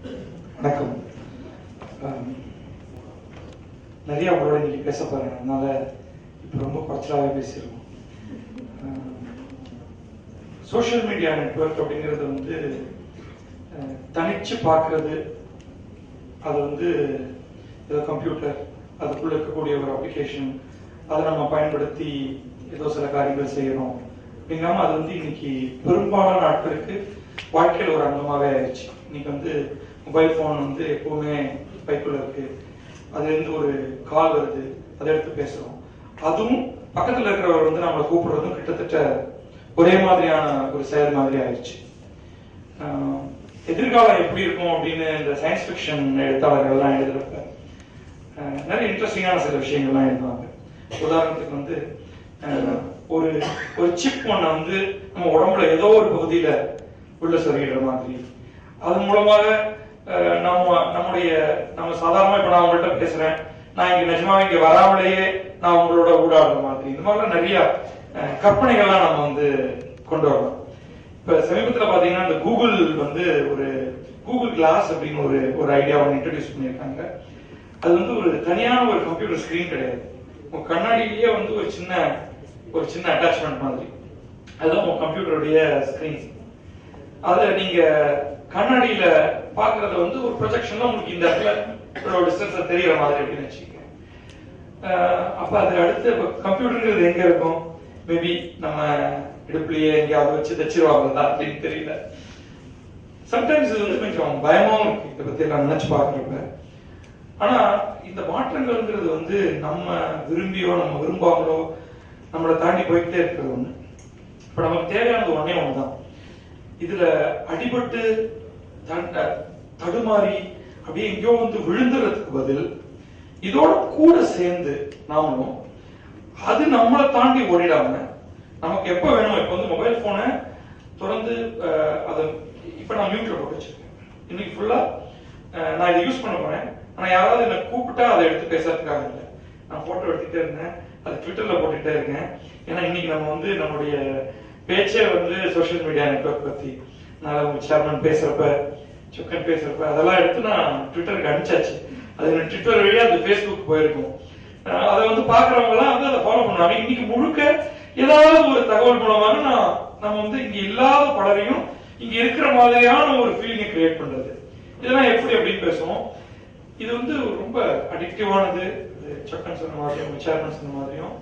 வணக்கம். நிறைய உங்களோட இன்னைக்கு பேச போறேன், அதனால இப்போ ரொம்ப குறைச்சலாகவே பேசிடுவோம். சோஷியல் மீடியா நெட்வொர்க் அப்படிங்கிறது வந்து தனிச்சு பார்க்கறது, அது வந்து ஏதோ கம்ப்யூட்டர் அதுக்குள்ள இருக்கக்கூடிய ஒரு அப்ளிகேஷன், அதை நம்ம பயன்படுத்தி ஏதோ சில காரியங்கள் செய்யறோம் அப்படிங்காம அது வந்து இன்னைக்கு பெரும்பாலான நாட்களுக்கு வாழ்க்கையில் ஒரு அங்கமாகவே ஆயிடுச்சு. இன்னைக்கு வந்து மொபைல் ஃபோன் வந்து எப்பவுமே பைக்குள்ள இருக்கு, அதுல இருந்து ஒரு கால் வருது, அதை எடுத்து பேசுறோம். அதுவும் பக்கத்துல இருக்கிறவர் வந்து நம்மளை கூப்பிடுறதும் கிட்டத்தட்ட ஒரே மாதிரியான ஒரு செயல் மாதிரி ஆயிடுச்சு. எதிர்காலம் எப்படி இருக்கும் அப்படின்னு இந்த சயின்ஸ் ஃபிக்ஷன் எழுத்தாளர்கள்லாம் எழுதுறப்ப நிறைய இன்ட்ரெஸ்டிங்கான சில விஷயங்கள்லாம் எழுதுவாங்க. உதாரணத்துக்கு வந்து ஒரு ஒரு சிப் ஒன்றை வந்து நம்ம உடம்புல ஏதோ ஒரு பகுதியில உள்ள சொருகிற மாதிரி, அது மூலமாக நம்ம சாதாரணமா இப்ப நான் உங்கள்கிட்ட பேசுறேன், நான் இங்க நிஜமாவே இங்க வராமலேயே நான் உங்களோட ஊடாடுற மாதிரி, இந்த மாதிரிலாம் நிறைய கற்பனைகள்லாம் நம்ம வந்து கொண்டு வரலாம். இப்ப சமீபத்துல பாத்தீங்கன்னா இந்த கூகுள் வந்து ஒரு கூகுள் கிளாஸ் அப்படின்னு ஒரு ஐடியாவை இன்ட்ரடியூஸ் பண்ணியிருக்காங்க. அது வந்து ஒரு தனியான ஒரு கம்ப்யூட்டர் ஸ்கிரீன் கிடையாது, உங்க கண்ணாடியிலேயே வந்து ஒரு சின்ன அட்டாச்மெண்ட் மாதிரி, அதுதான் உங்க கம்ப்யூட்டருடைய ஸ்கிரீன். அதை நீங்க கண்ணாடியில பாக்குறத வந்து ஒரு ப்ரொஜெக்ஷன்ல உங்களுக்கு இந்த இடத்துல ஒரு டிஸ்டன்ஸ் தெரியற மாதிரி அப்படின்னு வச்சுக்கோங்க. அப்ப அது அடுத்து கம்ப்யூட்டருங்கிறது எங்க இருக்கும்? மேபி நம்ம இடுப்புலயே எங்கேயாவது வச்சு தச்சிருவாங்க அப்படின்னு தெரியல. சம்டைம்ஸ் இது வந்து கொஞ்சம் பயமாவும் இருக்கு இதை பத்தி நான் நினைச்சு பாக்குறப்ப. ஆனா இந்த மாற்றங்கள்ங்கிறது வந்து நம்ம விரும்பியோ நம்ம விரும்பாமலோ நம்மளை தாண்டி போய்கிட்டே இருக்கிறது ஒண்ணு. இப்ப நமக்கு தேவையானது ஒன்னே ஒண்ணுதான். இதுல அடிபட்டு தடுமாறி அப்படியே எங்கேயோ வந்து விழுந்துறதுக்கு பதில் இதோட கூட சேர்ந்து நாமளும் அது நம்மளை தாண்டி ஓடிடாம நமக்கு எப்ப வேணும், இப்ப வந்து மொபைல் போனை தொடர்ந்து அதை இப்ப நான் மியூட்ல போட்டு வச்சிருக்கேன். இன்னைக்கு ஃபுல்லா நான் இதை யூஸ் பண்ண போறேன். ஆனா யாராவது என்ன கூப்பிட்டா அதை எடுத்து பேசுறதுக்காக இல்லை, நான் போட்டோ எடுத்துட்டே இருந்தேன், அது ட்விட்டர்ல போட்டுட்டே இருக்கேன். ஏன்னா இன்னைக்கு நம்ம வந்து நம்மளுடைய பேச்சே வந்து சோசியல் மீடியா நெட்வொர்க் பத்தி. நான் உங்க சேர்மன் பேசுறப்ப, சுக்கன் பேசுறப்ப அதெல்லாம் எடுத்து நான் ட்விட்டருக்கு அனுப்பிச்சாச்சு. அது ட்விட்டர் வழியா அது ஃபேஸ்புக் போயிருக்கும். அதை வந்து பாக்குறவங்க எல்லாம் வந்து அதை ஃபாலோ பண்ணுவாங்க. இன்னைக்கு முழுக்க ஏதாவது ஒரு தகவல் மூலமாக நம்ம வந்து இங்க இல்லாத பலரையும் இங்க இருக்கிற மாதிரியான ஒரு ஃபீலிங்கை கிரியேட் பண்றது. இதெல்லாம் எப்படி அப்படின்னு பேசுவோம். இது வந்து ரொம்ப அடிக்டிவானது. சக்கன் சொன்ன மாதிரியும் சேர்மன் சொன்ன மாதிரியும்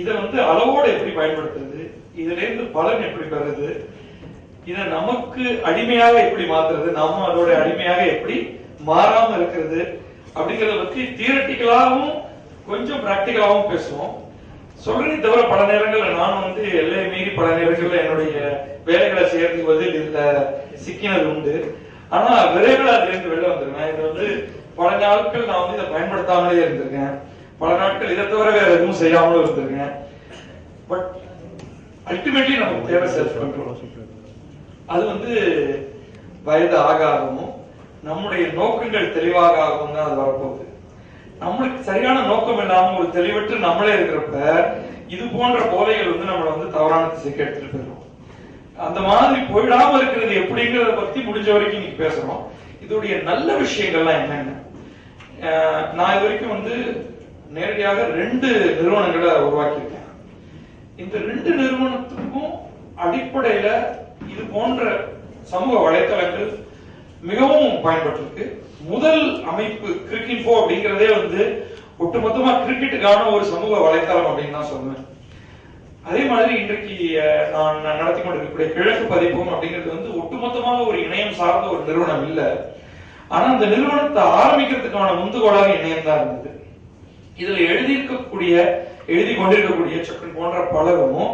இதை வந்து அளவோடு எப்படி பயன்படுத்துறது, இதுல இருந்து பலன் எப்படி பெறுறது, இதை நமக்கு அடிமையாக எப்படி மாத்துறது, நம்ம அதோட அடிமையாக எப்படி மாறாம இருக்கிறது அப்படிங்கறத பத்தி தியரட்டிக்கலாவும் கொஞ்சம் பிராக்டிகலாவும் பேசுவோம். சொல்றதை தவிர பல நேரங்கள்ல நான் வந்து எல்லையை மீறி பல நேரங்கள்ல என்னுடைய வேலைகளை செய்யறதுக்கு பதில் இதுல சிக்கினது உண்டு. ஆனா விரைவில் அதுல இருந்து வெளில வந்துருவேன். இது வந்து பல நாட்கள் நான் வந்து இதை பயன்படுத்தாமலே இருந்திருக்கேன், பல நாட்கள் இதை தவிர வேற எதுவும் செய்யாமலும் இருந்திருக்கேன். பட் அல்டிமேட்லி நமக்கு தேவை செல்ஃப் கண்ட்ரோல். அது வந்து வயது ஆகவும் நம்முடைய நோக்கங்கள் தெளிவாக ஆகும் தான் அது வரப்போகுது. நம்மளுக்கு சரியான நோக்கம் இல்லாம ஒரு தெளிவற்று நம்மளே இருக்கிறப்ப இது போன்ற போதைகள் வந்து நம்மளை வந்து தவறான திசைக்கு எடுத்துட்டு போயிடும். அந்த மாதிரி போயிடாம இருக்கிறது எப்படிங்கிறத பத்தி முடிஞ்ச வரைக்கும் இன்னைக்கு பேசுறோம். இதோடைய நல்ல விஷயங்கள்லாம் என்னென்ன, நான் இது வரைக்கும் வந்து நேரடியாக 2 நிறுவனங்களை உருவாக்கியிருக்கேன். இந்த 2 நிறுவனத்துக்கும் அடிப்படையில இது போன்ற சமூக வலைத்தளங்கள் மிகவும் பயன்பட்டிருக்கு. முதல் அமைப்பு கிரிக்கெட் அப்படிங்கிறதே வந்து ஒட்டுமொத்தமா கிரிக்கெட்டுக்கான ஒரு சமூக வலைத்தளம் அப்படின்னு தான் சொல்லுவேன். அதே மாதிரி இன்றைக்கு நான் நடத்தி கொண்டிருக்கக்கூடிய கிழக்கு பதிப்பகம் அப்படிங்கிறது வந்து ஒட்டுமொத்தமாக ஒரு இணையம் சார்ந்த ஒரு நிறுவனம் இல்லை. ஆனா அந்த நிறுவனத்தை ஆரம்பிக்கிறதுக்கான முந்துகோலாக இணையம் தான் இருந்தது. இதுல எழுதி கொண்டிருக்கக்கூடிய சக்கன் போன்ற பலரும்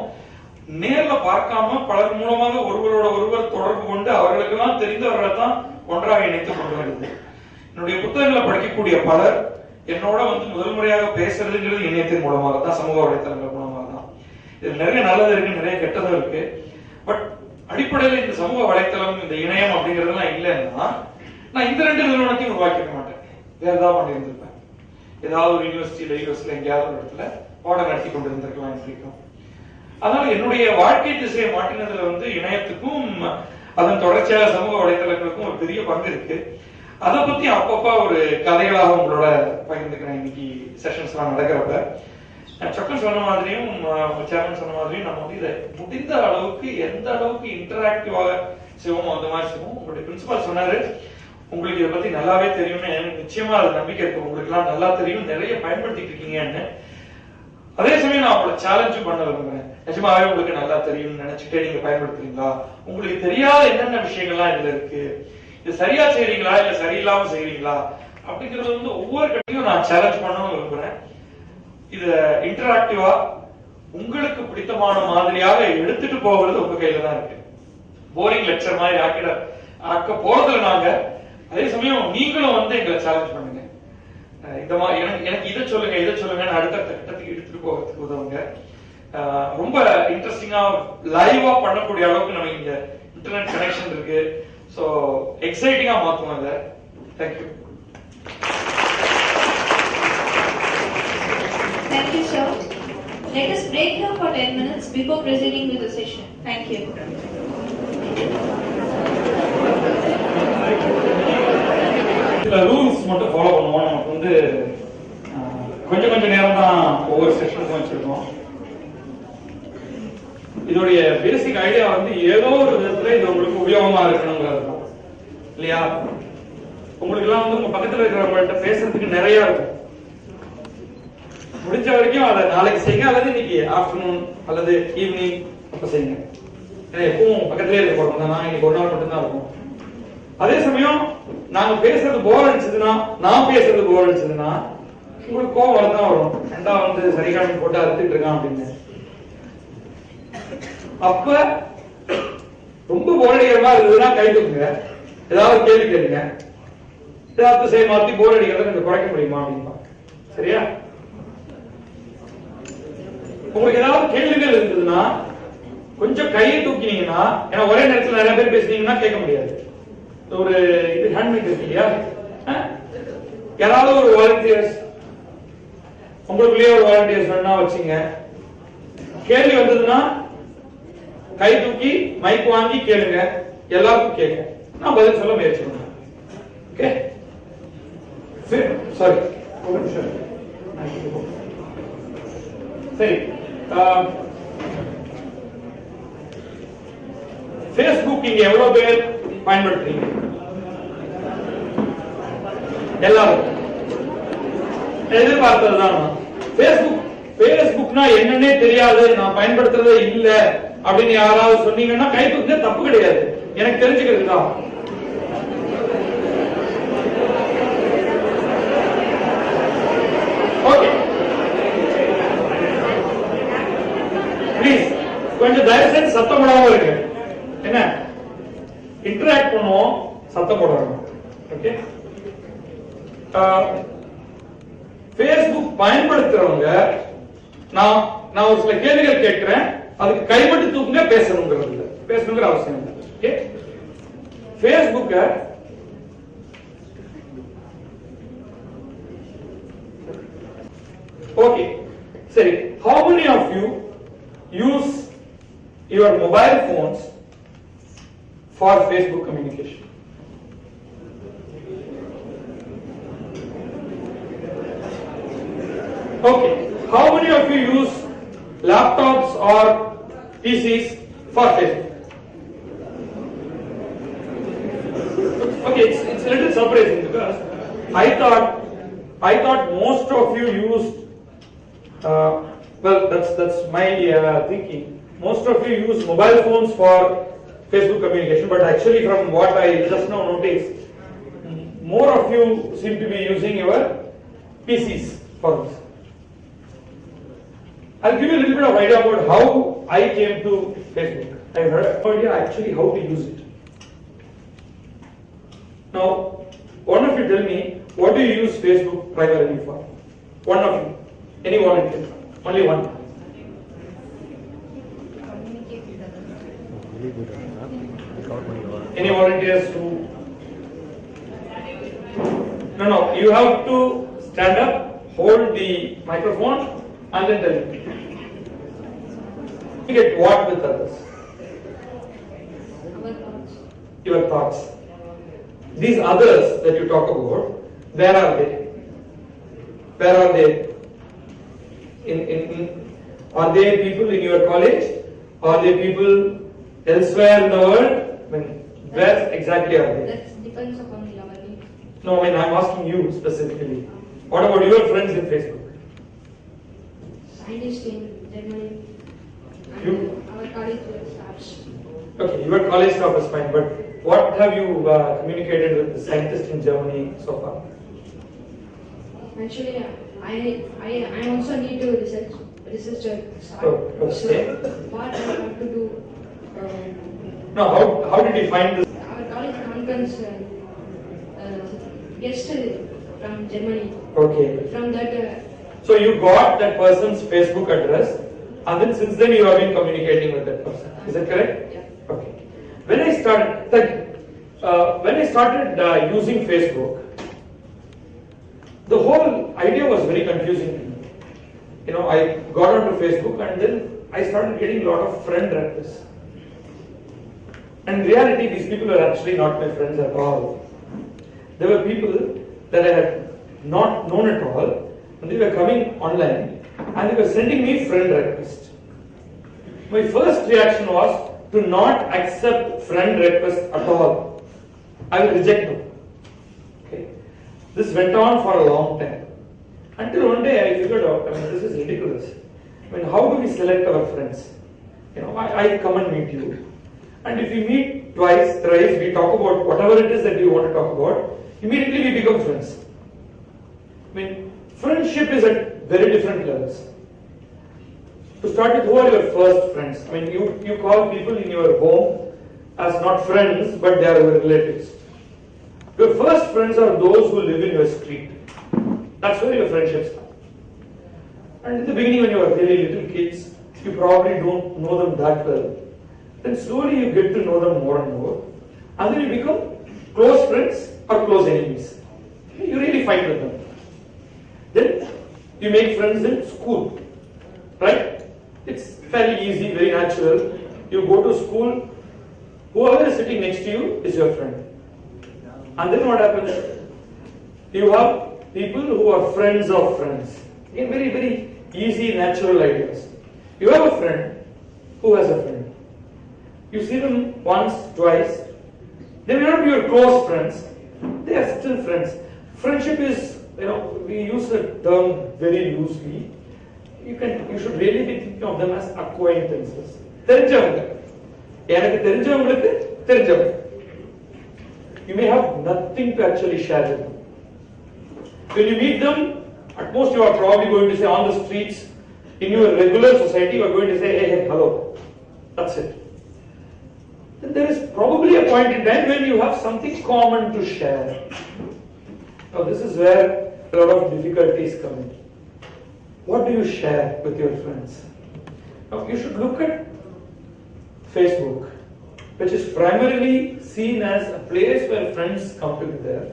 நேர்ல பார்க்காம பலர் மூலமாக ஒருவரோட ஒருவர் தொடர்பு கொண்டு அவர்களுக்கெல்லாம் தெரிந்தவர்களை தான் ஒன்றாக இணைத்துக் கொண்டு வருது. என்னுடைய புத்தகங்களை படிக்கக்கூடிய பலர் என்னோட வந்து முதல் முறையாக பேசுறதுங்கிறது இணையத்தின் மூலமாக தான், சமூக வலைத்தளங்கள் மூலமாக தான். இது நிறைய நல்லது இருக்கு, நிறைய கெட்டதும் இருக்கு. பட் அடிப்படையில் இந்த சமூக வலைத்தளம், இந்த இணையம் அப்படிங்கறதெல்லாம் இல்லைன்னா நான் இந்த 2 நிறுவனத்தையும் உருவாக்கிக்க மாட்டேன், வேற ஏதாவது பண்ணியிருந்திருப்பேன். ஏதாவது ஒரு யூனிவர்சிட்டியில எங்கேயாவது ஒரு இடத்துல பாடம் நடத்தி கொண்டு இருந்திருக்கலாம். பிடிக்கும். அதனால என்னுடைய வாழ்க்கை திசையை மாற்றினதுல வந்து இணையத்துக்கும் அதன் தொடர்ச்சியாக சமூக வலைதளங்களுக்கும் ஒரு பெரிய பங்கு இருக்கு. அதை பத்தி அப்பப்ப ஒரு கதைகளாக உங்களோட பகிர்ந்துக்கிறேன் இன்னைக்கு செஷன்ஸ் எல்லாம் நடக்கிறப்ப. சக்கன் சொன்ன மாதிரியும் சேர்மன் சொன்ன மாதிரியும் நம்ம வந்து இதை முடிந்த அளவுக்கு எந்த அளவுக்கு இன்டராக்டிவாக செய்வோமோ அந்த மாதிரி செய்வோம். உங்களுடைய பிரின்சிபால் சொன்னாரு உங்களுக்கு இதை பத்தி நல்லாவே தெரியும்னு. எனக்கு நிச்சயமா அது நம்பிக்கை இருக்கு, உங்களுக்கு எல்லாம் நல்லா தெரியும், நிறைய பயன்படுத்திட்டு இருக்கீங்கன்னு. அதே சமயம் நான் உங்களை சேலஞ்சும் பண்ண விரும்புறேன். நிஜமாவே உங்களுக்கு நல்லா தெரியும்னு நினைச்சுட்டே நீங்க பயன்படுத்துறீங்களா? உங்களுக்கு தெரியாத என்னென்ன விஷயங்கள்லாம் இதுல இருக்கு, இது சரியா செய்றீங்களா இல்ல சரியில்லாம செய்றீங்களா அப்படிங்கறது வந்து ஒவ்வொரு கட்டையும் நான் சேலஞ்ச் பண்ணவும் விரும்புறேன். இத இன்டராக்டிவா உங்களுக்கு பிடித்தமான மாதிரியாக எடுத்துட்டு போகிறது உங்க கையில தான் இருக்கு. போரிங் லெக்சர் மாதிரி ஆக்க போறதுல நாங்க, அதே சமயம் நீங்களும் வந்து எங்களை சேலஞ்ச் பண்ணுங்க. இந்த மாதிரி எனக்கு இதை சொல்லுங்க அடுத்த கட்டத்துக்கு எடுத்துட்டு போகிறதுக்கு உதவுங்க. ரொம்ப இன்ட்ரெஸ்டிங்கா லைவா பண்ணக்கூடிய அளவுக்கு நம்ம இங்க இன்டர்நெட் கனெக்ஷன் இருக்கு. சோ எக்ஸைட்டிங்கா மாத்துவோம் அதை. Thank you. Thank you, sir. Let us break here for 10 minutes before proceeding with the session. Thank you. Rules மட்டும் ஃபாலோ பண்ணுவோம். நமக்கு வந்து கொஞ்சம் நேரம் தான் ஒவ்வொரு செஷனுக்கும் வச்சிருக்கோம். இதோடைய பேசிக் ஐடியா வந்து ஏதோ ஒரு விதத்துல இது உங்களுக்கு உபயோகமா இருக்கணுங்கிறது தான் இல்லையா? உங்களுக்கு எல்லாம் வந்து உங்க பக்கத்துல இருக்கிறவங்கள்ட்ட பேசுறதுக்கு நிறைய இருக்கும். முடிஞ்ச வரைக்கும் அதை நாளைக்கு செய்யுங்க, அல்லது இன்னைக்கு ஆஃப்டர்நூன் அல்லது ஈவினிங் அப்ப செய்யுங்க. எப்பவும் பக்கத்திலே இருக்க போறோம், நான் இன்னைக்கு ஒரு நாள் மட்டும்தான் இருக்கும். அதே சமயம் நாங்க பேசுறது போர் அடிச்சதுன்னா, நான் பேசுறது போர் அடிச்சதுன்னா உங்களுக்கு கோவம் வரதான் வரும். ரெண்டா வந்து சரிகாமி போட்டு அறுத்துட்டு இருக்கான் அப்படின்னு. அப்ப ரொம்ப போர் அடிக்கிற மாதிரி இருந்ததுன்னா கை தூக்குங்க, ஏதாவது கேள்வி கேளுங்க, ஏதாவது செய்ய மாத்தி போர் அடிக்கிறத கொஞ்சம் குறைக்க முடியுமா அப்படின்னா. சரியா? உங்களுக்கு ஏதாவது கேள்விகள் இருந்ததுன்னா கொஞ்சம் கையை தூக்கினீங்கன்னா, ஏன்னா ஒரே நேரத்தில் நிறைய பேர் பேசுனீங்கன்னா கேட்க முடியாது. ஒரு இது ஹேண்ட் மைக் இருக்கு இல்லையா? யாராவது ஒரு வாலண்டியர்ஸ், உங்களுக்குள்ளேயே ஒரு வாலண்டியர்ஸ் வேணா வச்சுங்க. கேள்வி வந்ததுன்னா கை தூக்கி மைக் வாங்கி கேளுங்க, எல்லாருக்கும் கேட்கும். நான் பதில் சொல்ல முயற்சி பண்ணுவேன். ஓகே? சாரி, ஒரு நிமிஷம். சரி, Facebook இங்க எவ்வளவு பேர் பயன்படுத்துறீங்க? எல்லாரும் எதிர்பார்த்ததுதான். Facebookனா என்னன்னே தெரியாது, நான் பயன்படுத்துறதே இல்ல அப்படின்னு யாராவது சொன்னீங்கன்னா கை தூக்க, தப்பு கிடையாது, எனக்கு தெரிஞ்சுக்கிறது தான். ஓகே, ப்ளீஸ் கொஞ்சம் தயவு செஞ்சு சத்தம் போடாம இருக்கு. என்ன இன்டராக்ட் பண்ணுவோம், சத்தம் போடுறோம். ஓகே, Facebook பயன்படுத்துறவங்க நான் ஒரு சில கேள்விகள் கேட்கிறேன், அதுக்கு கை மட்டும் தூக்குங்க, பேசணுங்கிற அவசியம் இல்லை. ஓகே, Facebook ஓகே சரி, how many of you use your mobile phones for Facebook communication? Okay, how many of you use laptops or PCs for Facebook? Okay, it's a little surprising because I thought most of you used well, that's my thinking. Most of you use mobile phones for Facebook communication, but actually from what I just now noticed, more of you seem to be using your PCs for this. I'll give you a little bit of idea about how I came to Facebook. I have no idea actually how to use it. Now, one of you tell me, what do you use Facebook primarily for? One of you, any volunteer? Only one. Any volunteers who? No, you have to stand up, hold the microphone, and then tell me. Communicate what with others? Our thoughts. Your thoughts. These others that you talk about, where are they? Where are they? Are they people in your college? Are they people elsewhere in the world? I mean, where exactly are they? That depends upon our needs. No, I mean, I'm asking you specifically. What about your friends in Facebook? Scientists in Germany. And You? our college staffs. Okay, your college staff is fine, but what have you communicated with the scientists in Germany so far? Actually, I also need to research. Oh, okay. So what I have to do. No, how did you find this? Our college conference guest from Germany. Okay. From that, So you got that person's Facebook address, and then since then you have been communicating with that person. Is that correct? yeah. Okay. When I started using Facebook, the whole idea was very confusing to me. You know, I got onto Facebook and then I started getting a lot of friend requests. And in reality, these people were actually not my friends at all. They were people that I had not known at all, and they were coming online and they were sending me friend requests. My first reaction was to not accept friend requests at all. I will reject them. Okay. This went on for a long time. Until one day I figured out, this is ridiculous. How do we select our friends? I come and meet you. And if we meet twice, thrice, we talk about whatever it is that we want to talk about, immediately we become friends. Friendship is at very different levels. To start with, who are your first friends? You call people in your home as not friends, but they are your relatives. Your first friends are those who live in your street. That's where your friendships start. And in the beginning, when you are very little kids, you probably don't know them that well. Then slowly you get to know them more and more. And then you become close friends or close enemies. You really fight with them. Then you make friends in school. Right? It's fairly easy, very natural. You go to school, whoever is sitting next to you is your friend. And then what happens? You have people who are friends of friends. Again, very, very easy, natural ideas. You have a friend who has a friend. You see them once, twice. They may not be your close friends. They are still friends. Friendship is, we use the term very loosely. You should really be thinking of them as acquaintances. தெரிஞ்சவங்க. எனக்கு தெரிஞ்சவங்களுக்கு தெரிஞ்சவங்க. You may have nothing to actually share with them. When you meet them, at most you are probably going to say on the streets, in your regular society, you are going to say, hey, hello. That's it. Then there is probably a point in time when you have something common to share. Now this is where a lot of difficulties come in. What do you share with your friends? Now you should look at Facebook, which is primarily seen as a place where friends come together.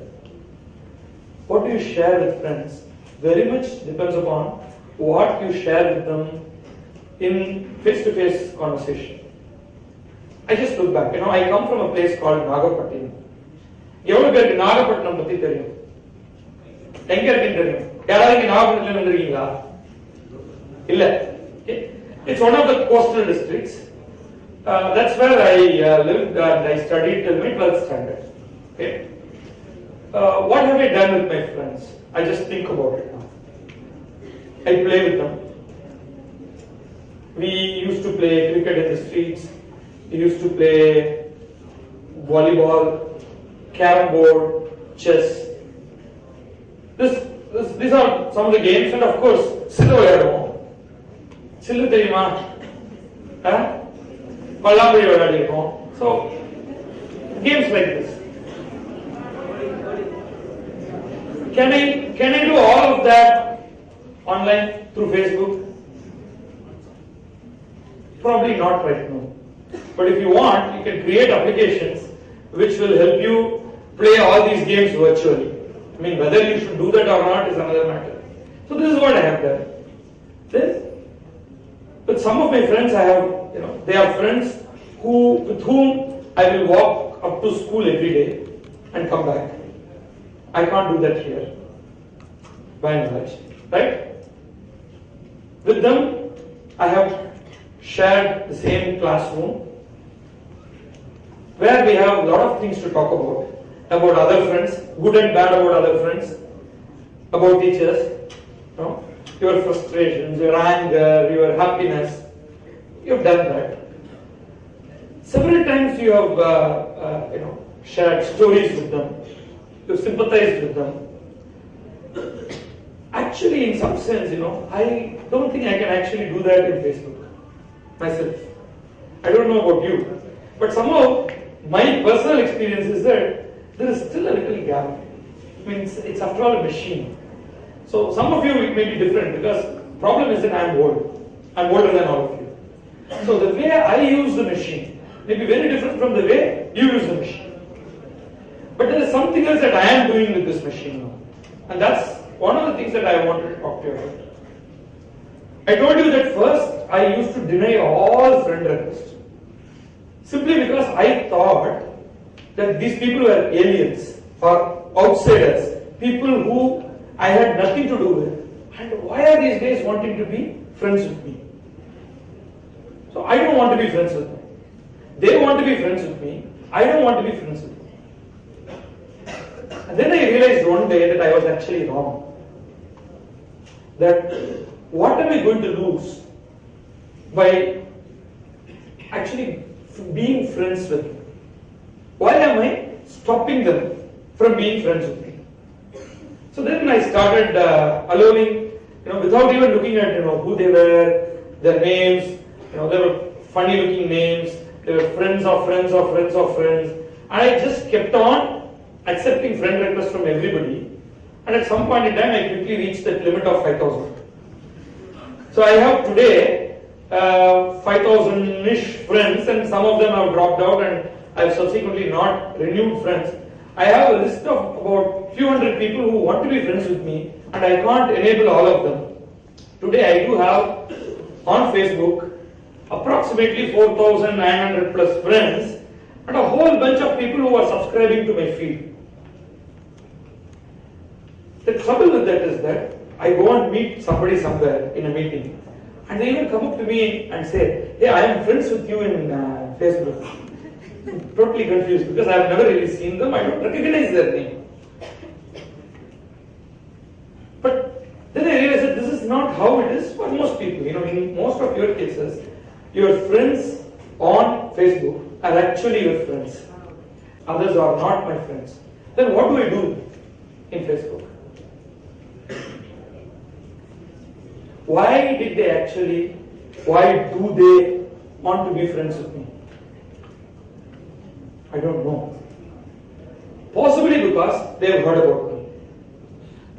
What do you share with friends? Very much depends upon what you share with them in face-to-face conversation. I just look back. I come from a place called Nagapattinam. எவ்வளவு பேருக்கு நாகப்பட்டினம் பத்தி தெரியும்? எங்க இருக்குன்னு தெரியும்? யாராவது நாகப்பட்டினம் வந்திருக்கீங்களா? இல்ல. It's one of the coastal districts. That's where I lived and I studied till my 12th standard. Okay. What have I done with my friends? I just think about it now. I play with them. We used to play cricket in the streets. We used to play volleyball, carom board, chess. These are some of the games, and of course, sillu விளையாடுவோம். சில்லு தெரியுமா? பல்லாங்குழி விளையாடிருக்கோம். So, games like this. Can I do all of that online through Facebook? Probably not right now. But if you want, you can create applications which will help you play all these games virtually. Whether you should do that or not is another matter. So this is what I have done. With some of my friends, I have they are friends with whom I will walk up to school every day and come back. I can't do that here, by and large, right? With them, I have shared the same classroom, where we have a lot of things to talk about other friends, good and bad about other friends, about teachers, your frustrations, your anger, your happiness. You've done that. Several times you have, shared stories with them. You've sympathized with them. Actually, in some sense, I don't think I can actually do that in Facebook myself. I don't know about you, but somehow my personal experience is that there is still a little gap. I mean, it's after all a machine. So some of you it may be different because problem is that I'm old. I'm older than all of you. So the way I use the machine may be very different from the way you use the machine. But there is something else that I am doing with this machine now. And that's one of the things that I wanted to talk to you about. I told you that first I used to deny all friend requests. Simply because I thought that these people were aliens or outsiders, people who I had nothing to do with. And why are these guys wanting to be friends with me? So I don't want to be friends with them. They want to be friends with me. I don't want to be friends with them. And then I realized one day that I was actually wrong. That what am I going to lose by actually being friends with them? Why am I stopping them from being friends with me? So then I started allowing, without even looking at who they were, their names. They were funny looking names. They were friends of friends of friends of friends. And I just kept on accepting friend requests from everybody. And at some point in time, I quickly reached that limit of 5,000. So I have today 5,000-ish friends, and some of them have dropped out, and I have subsequently not renewed friends. I have a list of about few hundred people who want to be friends with me, and I can't enable all of them. Today I do have on Facebook approximately 4,900 plus friends, and a whole bunch of people who are subscribing to my feed. The trouble with that is that I go and meet somebody somewhere in a meeting, and they even come up to me and say, "Hey, I am friends with you in Facebook." I'm totally confused because I have never really seen them. I don't recognize their name. But then I realized that this is not how it is for most people. In most of your cases, your friends on Facebook are actually your friends. Others are not my friends. Then what do I do in Facebook? Why do they want to be friends with me? I don't know. Possibly because they have heard about me.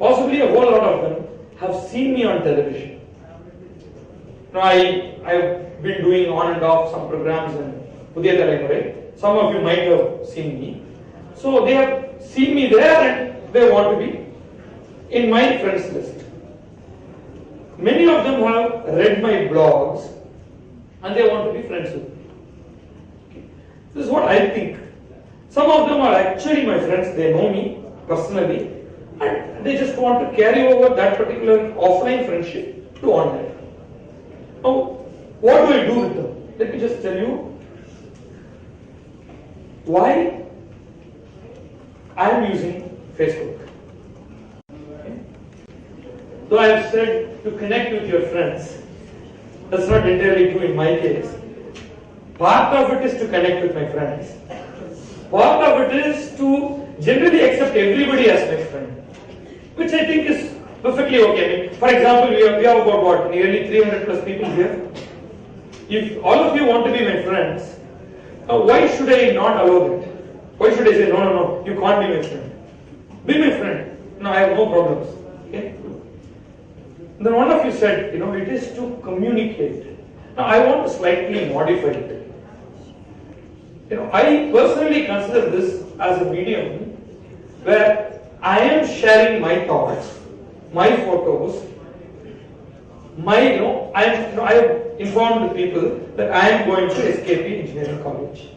Possibly a whole lot of them have seen me on television. I've been doing on and off some programs in Pudhiya Thalaimurai. Some of you might have seen me. So they have seen me there and they want to be in my friends list. Many of them have read my blogs and they want to be friends with me. This is what I think. Some of them are actually my friends, they know me personally, and they just want to carry over that particular offline friendship to online. Now, what do I do with them? Let me just tell you why I am using Facebook. Though I have said to connect with your friends, that's not entirely true in my case. Part of it is to connect with my friends. Part of it is to generally accept everybody as my friend, which I think is perfectly okay. For example, we have about nearly 300 plus people here. If all of you want to be my friends, why should I not allow that? Why should I say, no, you can't be my friend? Be my friend. No, I have no problems. Okay? Then one of you said, it is to communicate. Now I want to slightly modify it. I personally consider this as a medium where I am sharing my thoughts, my photos, I have informed people that I am going to SKP Engineering College.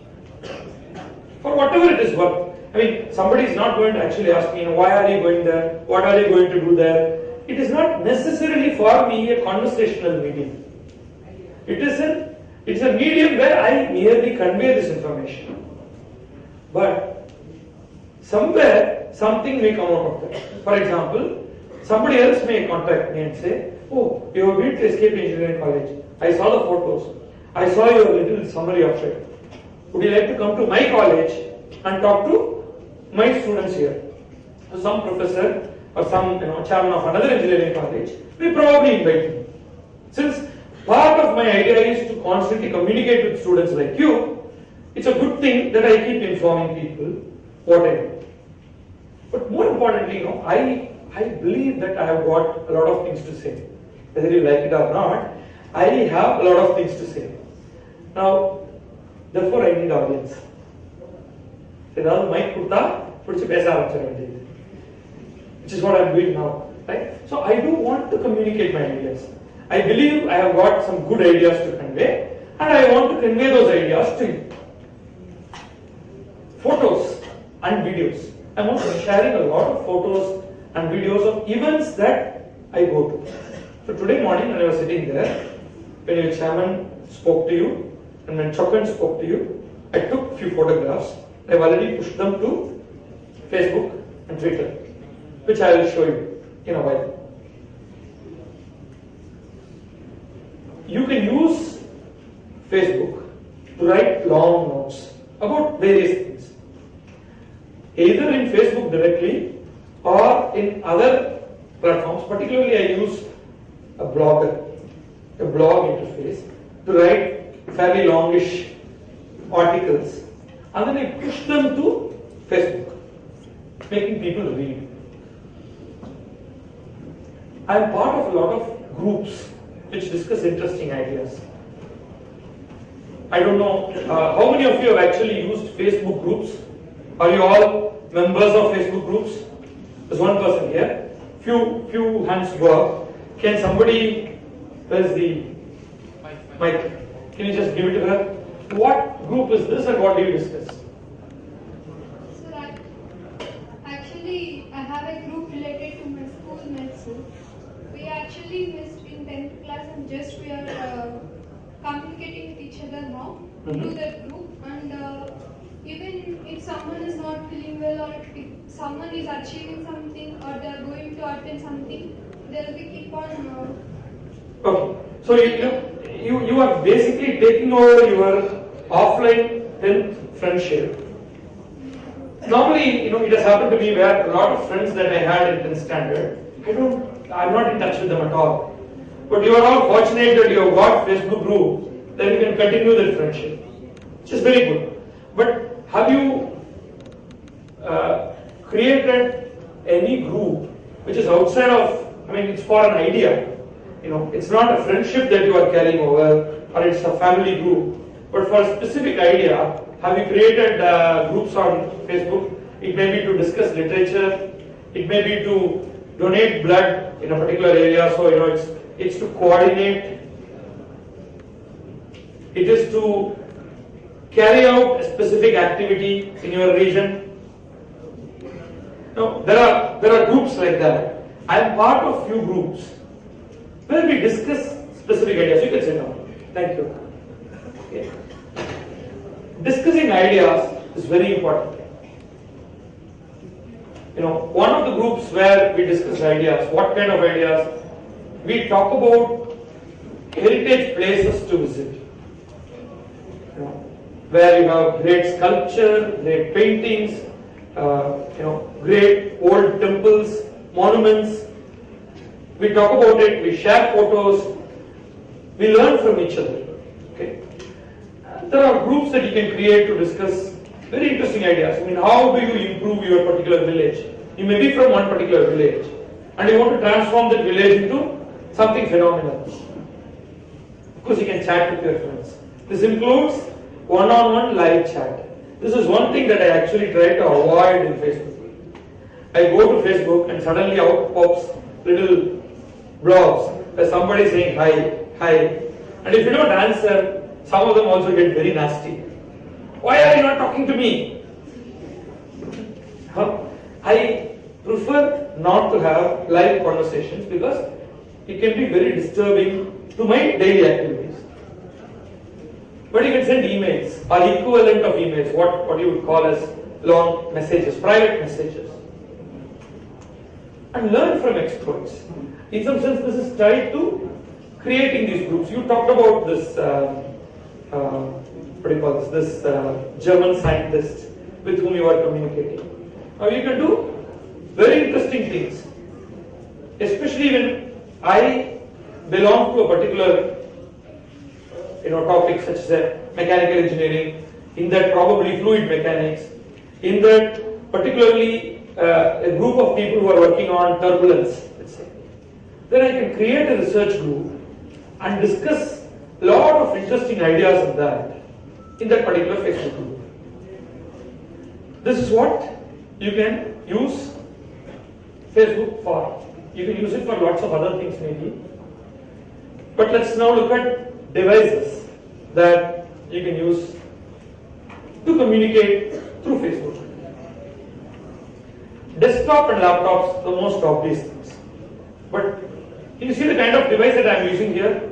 For whatever it is worth. I mean, somebody is not going to actually ask me, why are you going there? What are you going to do there? It is not necessarily for me a conversational medium. It's a medium where I merely convey this information. But somewhere, something may come out of that. For example, somebody else may contact me and say, oh, you have been to SKP Engineering College. I saw the photos. I saw your little summary of it. Would you like to come to my college and talk to my students here? So some professor or some chairman of another engineering college will probably invite me. Since part of my idea is to constantly communicate with students like you, it's a good thing that I keep informing people what I do. But more importantly, I believe that I have got a lot of things to say. Whether you like it or not, I have a lot of things to say. Now, therefore I need audience. Which is what I'm doing now. Right? So I do want to communicate my ideas. I believe I have got some good ideas to convey, and I want to convey those ideas to you. Photos and videos. I'm also sharing a lot of photos and videos of events that I go to. So today morning when I was sitting there, when your chairman spoke to you, and when Chokan spoke to you, I took a few photographs. I've already pushed them to Facebook and Twitter, which I will show you in a while. You can use Facebook to write long notes about various things, either in Facebook directly or in other platforms. Particularly, I use a blog interface to write fairly longish articles, and then I push them to Facebook, making people read. I am part of a lot of groups which discuss interesting ideas. I don't know how many of you have actually used Facebook groups. Are you all members of Facebook groups? There's one person here. Few hands go up. Can somebody, where's the mic? Can you just give it to her? What group is this and what do you discuss? So actually I have a group related to my school medicine. We actually missed in 10th class and just we are communicating with each other now through that group, and even if someone is not feeling well or if someone is achieving something or they are going to attain something, they will keep on. Okay, so you are basically taking over your offline 10th friendship. Normally, it has happened to me where a lot of friends that I had in 10th standard, I'm not in touch with them at all. But you are all fortunate that you have got Facebook group, then you can continue that friendship, which is very good. But have you created any group which is outside of, it's for an idea. It's not a friendship that you are carrying over, or it's a family group. But for a specific idea, have you created groups on Facebook? It may be to discuss literature, it may be to donate blood in a particular area, so it's to coordinate, it is to carry out a specific activity in your region. Now, there are groups like that. I am part of few groups where we discuss specific ideas. You can sit down. Thank you. Okay. Discussing ideas is very important. One of the groups where we discuss ideas, what kind of ideas? We talk about heritage places to visit. Where you have great sculpture, great paintings, great old temples, monuments. We talk about it, we share photos, we learn from each other. Okay. There are groups that you can create to discuss very interesting ideas. How do you improve your particular village? You may be from one particular village and you want to transform that village into something phenomenal. Of course, you can chat with your friends. This includes one-on-one live chat. This is one thing that I actually try to avoid in Facebook. I go to Facebook and suddenly out pops little blogs where somebody is saying hi, and if you don't answer, some of them also get very nasty. Why are you not talking to me? I prefer not to have live conversations because it can be very disturbing to my daily activities. But you can send emails or equivalent of emails, what you would call as long messages, private messages. And learn from experts. In some sense, this is tied to creating these groups. You talked about this, what do you call this, German scientist with whom you are communicating. Now you can do very interesting things, especially when I belong to a particular topic such as mechanical engineering, in that probably fluid mechanics, in that particularly a group of people who are working on turbulence, let's say. Then I can create a research group and discuss a lot of interesting ideas in that particular Facebook group. This is what you can use Facebook for. You can use it for lots of other things maybe. But let's now look at devices that you can use to communicate through Facebook. Desktop and laptops, the most obvious things. But can you see the kind of device that I am using here?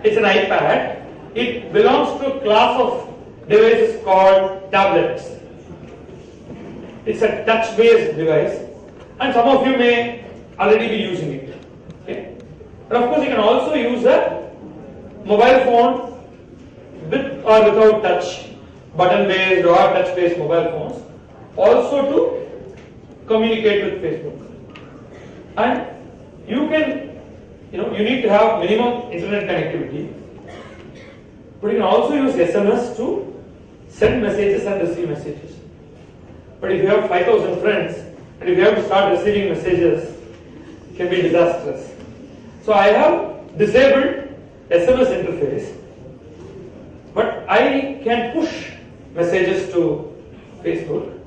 It's an iPad. It belongs to a class of devices called tablets. It's a touch-based device, and some of you may already be using it. Okay? And of course, you can also use a mobile phone with or without touch, button-based or touch-based mobile phones, also to communicate with Facebook. And you can, you need to have minimum internet connectivity, but you can also use SMS to send messages and receive messages. But if you have 5,000 friends and if you have to start receiving messages, it can be disastrous. So I have disabled SMS interface, but I can push messages to Facebook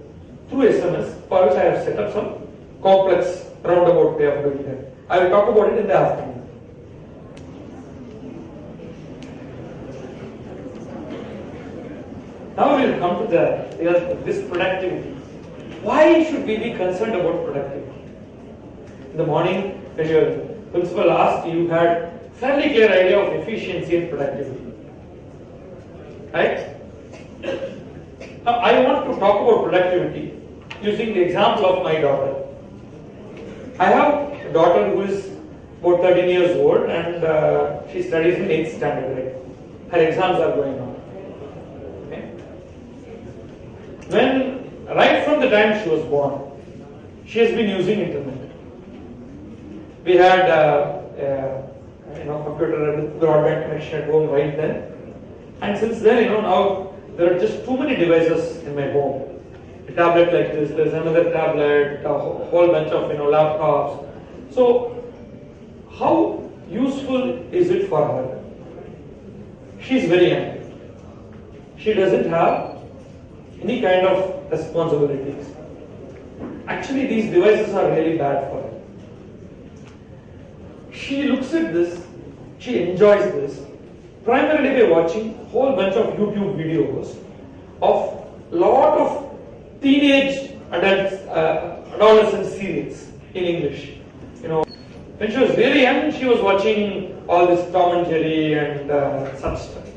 through SMS, for which I have set up some complex roundabout way of doing that. I will talk about it in the afternoon. Now we will come to this productivity. Why should we be concerned about productivity? In the morning, when your principal asked, you had fairly clear idea of efficiency and productivity. Right? Now I want to talk about productivity using the example of my daughter. I have a daughter who is about 13 years old and she studies in 8th standard grade. Her exams are going on. Okay? Right from the time she was born, she has been using internet. We had computer with broadband connection at home right then, and since then, now there are just too many devices in my home. A tablet like this, there's another tablet, a whole bunch of laptops. So, how useful is it for her? She's very young. She doesn't have any kind of responsibilities. Actually, these devices are really bad for her. She looks at this, she enjoys this, primarily by watching a whole bunch of YouTube videos of lot of teenage adolescent series in English. When she was very young, she was watching all this Tom and Jerry and such stuff.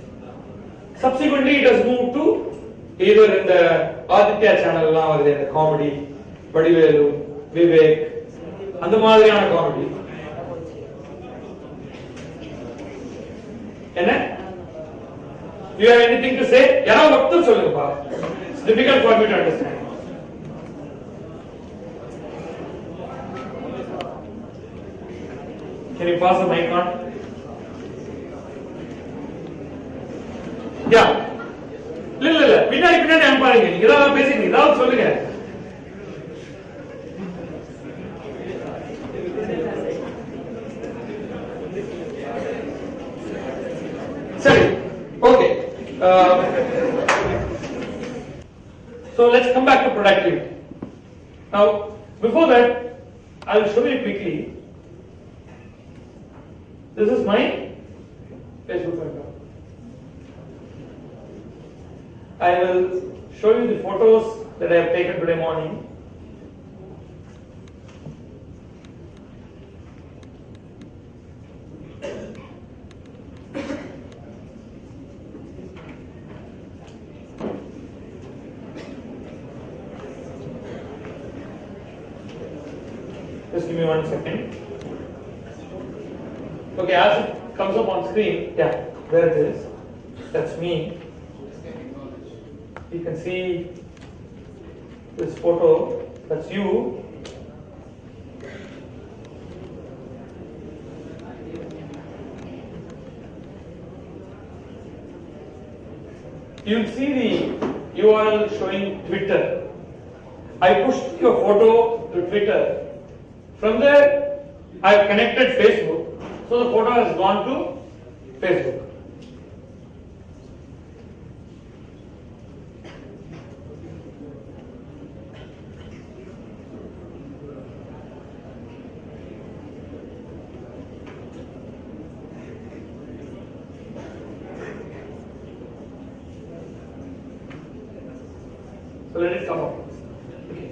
Subsequently, it has moved to either in the Aditya channel now or in the comedy, Vadivelu, Vivek, and the Madhyana comedy. Do you have anything to say? It's difficult for me to understand. Can you pass the mic on? Yeah. இல்ல பின்னாடி பாருங்க, நீங்க ஏதாவது பேசிக்கிறீங்க, ஏதாவது சொல்லுங்க. சரி, okay. So let's come back to productivity. Now, before that, I will show you quickly This is my Facebook account. I will show you the photos that I have taken today morning. Just give me 1 second. Okay, as it comes up on screen, yeah, there it is. That's me. You can see this photo. That's you. You'll see the URL showing Twitter. I pushed your photo to Twitter. From there, I've connected Facebook, so the photo has gone to Facebook. So let it come up. Okay.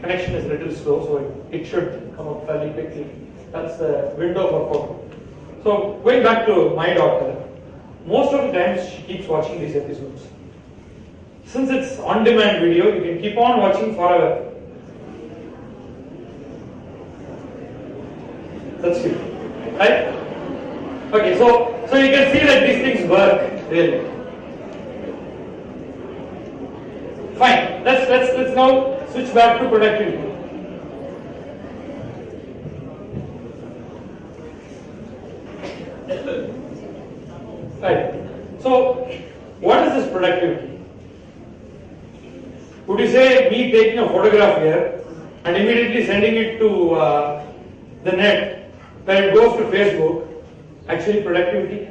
Connection is a little slow, so it should come up fairly quickly. That's the window for photo. So going back to my daughter, most of the times she keeps watching these episodes. Since it's on-demand video, you can keep on watching forever. That's it, right? Okay, so you can see that these things work really. Fine. Let's now switch back to productivity. Right. So, what is this productivity? Would you say me taking a photograph here and immediately sending it to the net, then it goes to Facebook, actually productivity?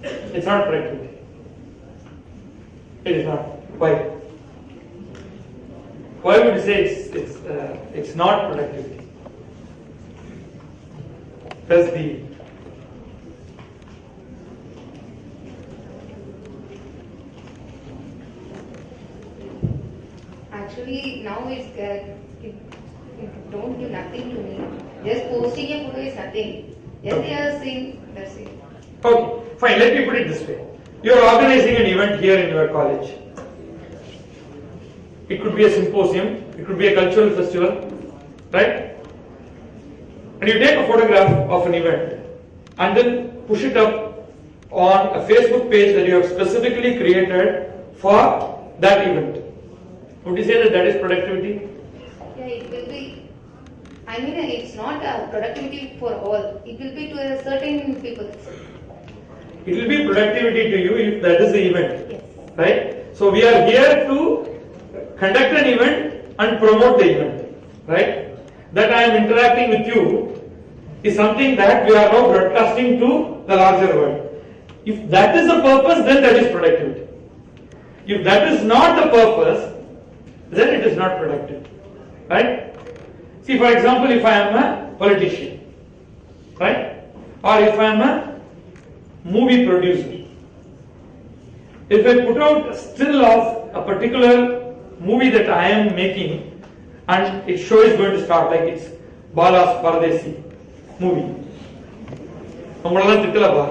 It's not productivity. It is not. Why? Why would you say it's not productivity? That's the actually now it don't do nothing to me. Just posting a photo is nothing. Just they are saying that's it. okay. Fine. Let me put it this way: you are organizing an event here in your college. It could be a symposium. It could be a cultural festival, right? And you take a photograph of an event and then push it up on a Facebook page that you have specifically created for that event. Would you say that that is productivity? Yeah, it will be. I mean, it's not a productivity for all. It will be to a certain people. It will be productivity to you if that is the event, Yes. right? So we are here to conduct an event and promote the event, right? That I am interacting with you is something that we are now broadcasting to the larger world. If that is the purpose, then that is productivity. If that is not the purpose, then it is not productive, right? See, for example, if I am a politician, right? Or if I am a movie producer, if I put out a still of a particular movie that I am making and its show is going to start, like it's Bala's Paradesi movie. நம்மளெல்லாம் திட்டலப்பா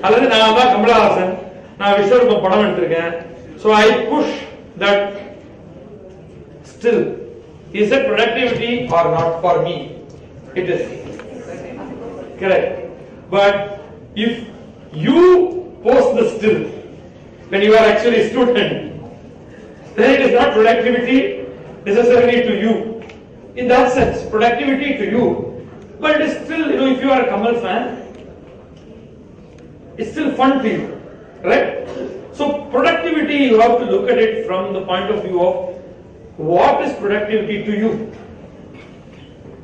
அல்லது நான் தான் கமலஹாசன், நான் விஸ்வரூபம் படம் எடுத்திருக்கேன். So I push that still. Is it productivity or not for me? It is. Correct. But if you post the still when you are actually a student, then it is not productivity necessarily to you. In that sense, productivity to you. But it is still, if you are a Kamal fan, it's still fun to you, right? So productivity, you have to look at it from the point of view of what is productivity to you.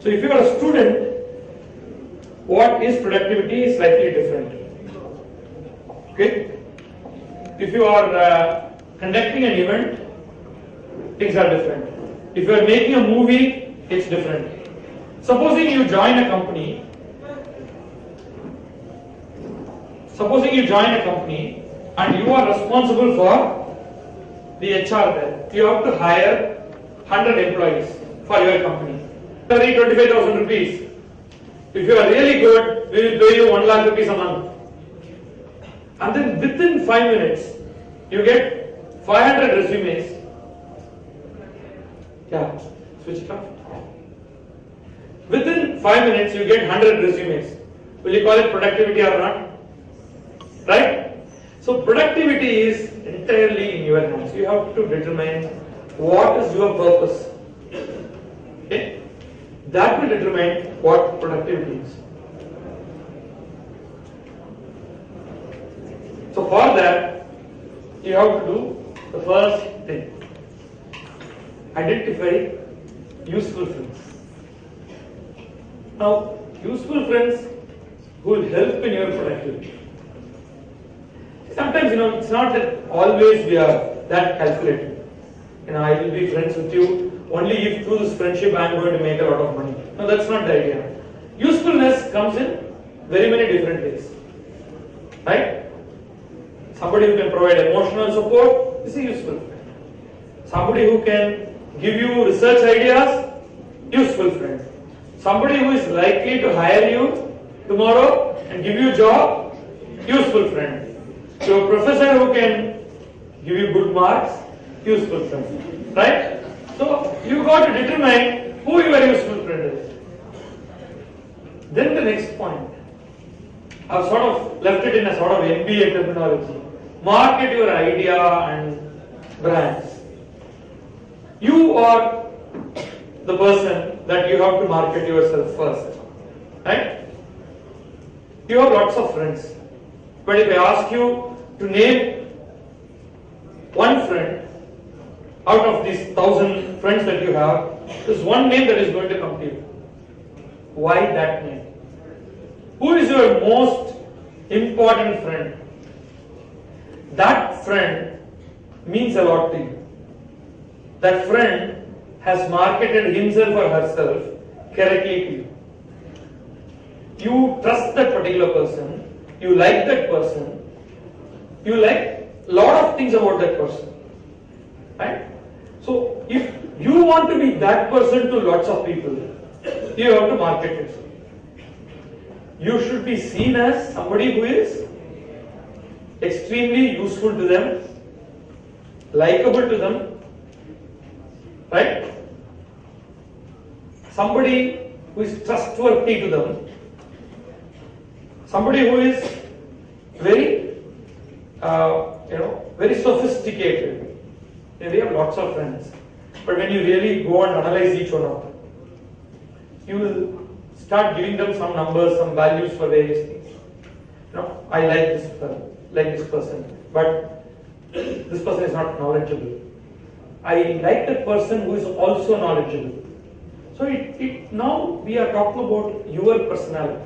So if you are a student, what is productivity is slightly different. Okay? If you are conducting an event, things are different. If you are making a movie, it's different. Supposing you join a company, and you are responsible for the HR there. You have to hire 100 employees for your company. Salary 25,000 rupees. If you are really good, we will pay you 1 lakh rupees a month. And then within 5 minutes, you get 500 resumes. Yeah, switch it off. Within 5 minutes, you get 100 resumes. Will you call it productivity or not? Right? So productivity is entirely in your hands. You have to determine what is your purpose. Okay? That will determine what productivity is. So for that, you have to do the first thing. Identify useful friends. Now, useful friends who will help in your productivity. Sometimes, it's not that always we are that calculated. I will be friends with you only if through this friendship I am going to make a lot of money. No, that's not the idea. Usefulness comes in very many different ways. Right? Somebody who can provide emotional support is a useful friend. Somebody who can give you research ideas, useful friend. Somebody who is likely to hire you tomorrow and give you a job, useful friend. So a professor who can give you good marks, useful friend. Right? So you got to determine who your useful friend is. Then the next point. I've sort of left it in a sort of MBA terminology. Market your idea and brands. You are the person that you have to market yourself first. Right? You have lots of friends. But if I ask you to name one friend out of these 1,000 friends that you have, there's one name that is going to come to you. Why that name? Who is your most important friend? That friend means a lot to you. That friend has marketed himself or herself correctly to you. You trust that particular person, you like that person, you like a lot of things about that person. Right? So if you want to be that person to lots of people, you have to market yourself. You should be seen as somebody who is extremely useful to them, likable to them, right? Somebody who is trustworthy to them, somebody who is very, very sophisticated. We have lots of friends, but when you really go and analyze each one of them, you will start giving them some numbers, some values for various things. I like this person, but this person is not knowledgeable. I like that person who is also knowledgeable. So now we are talking about your personality.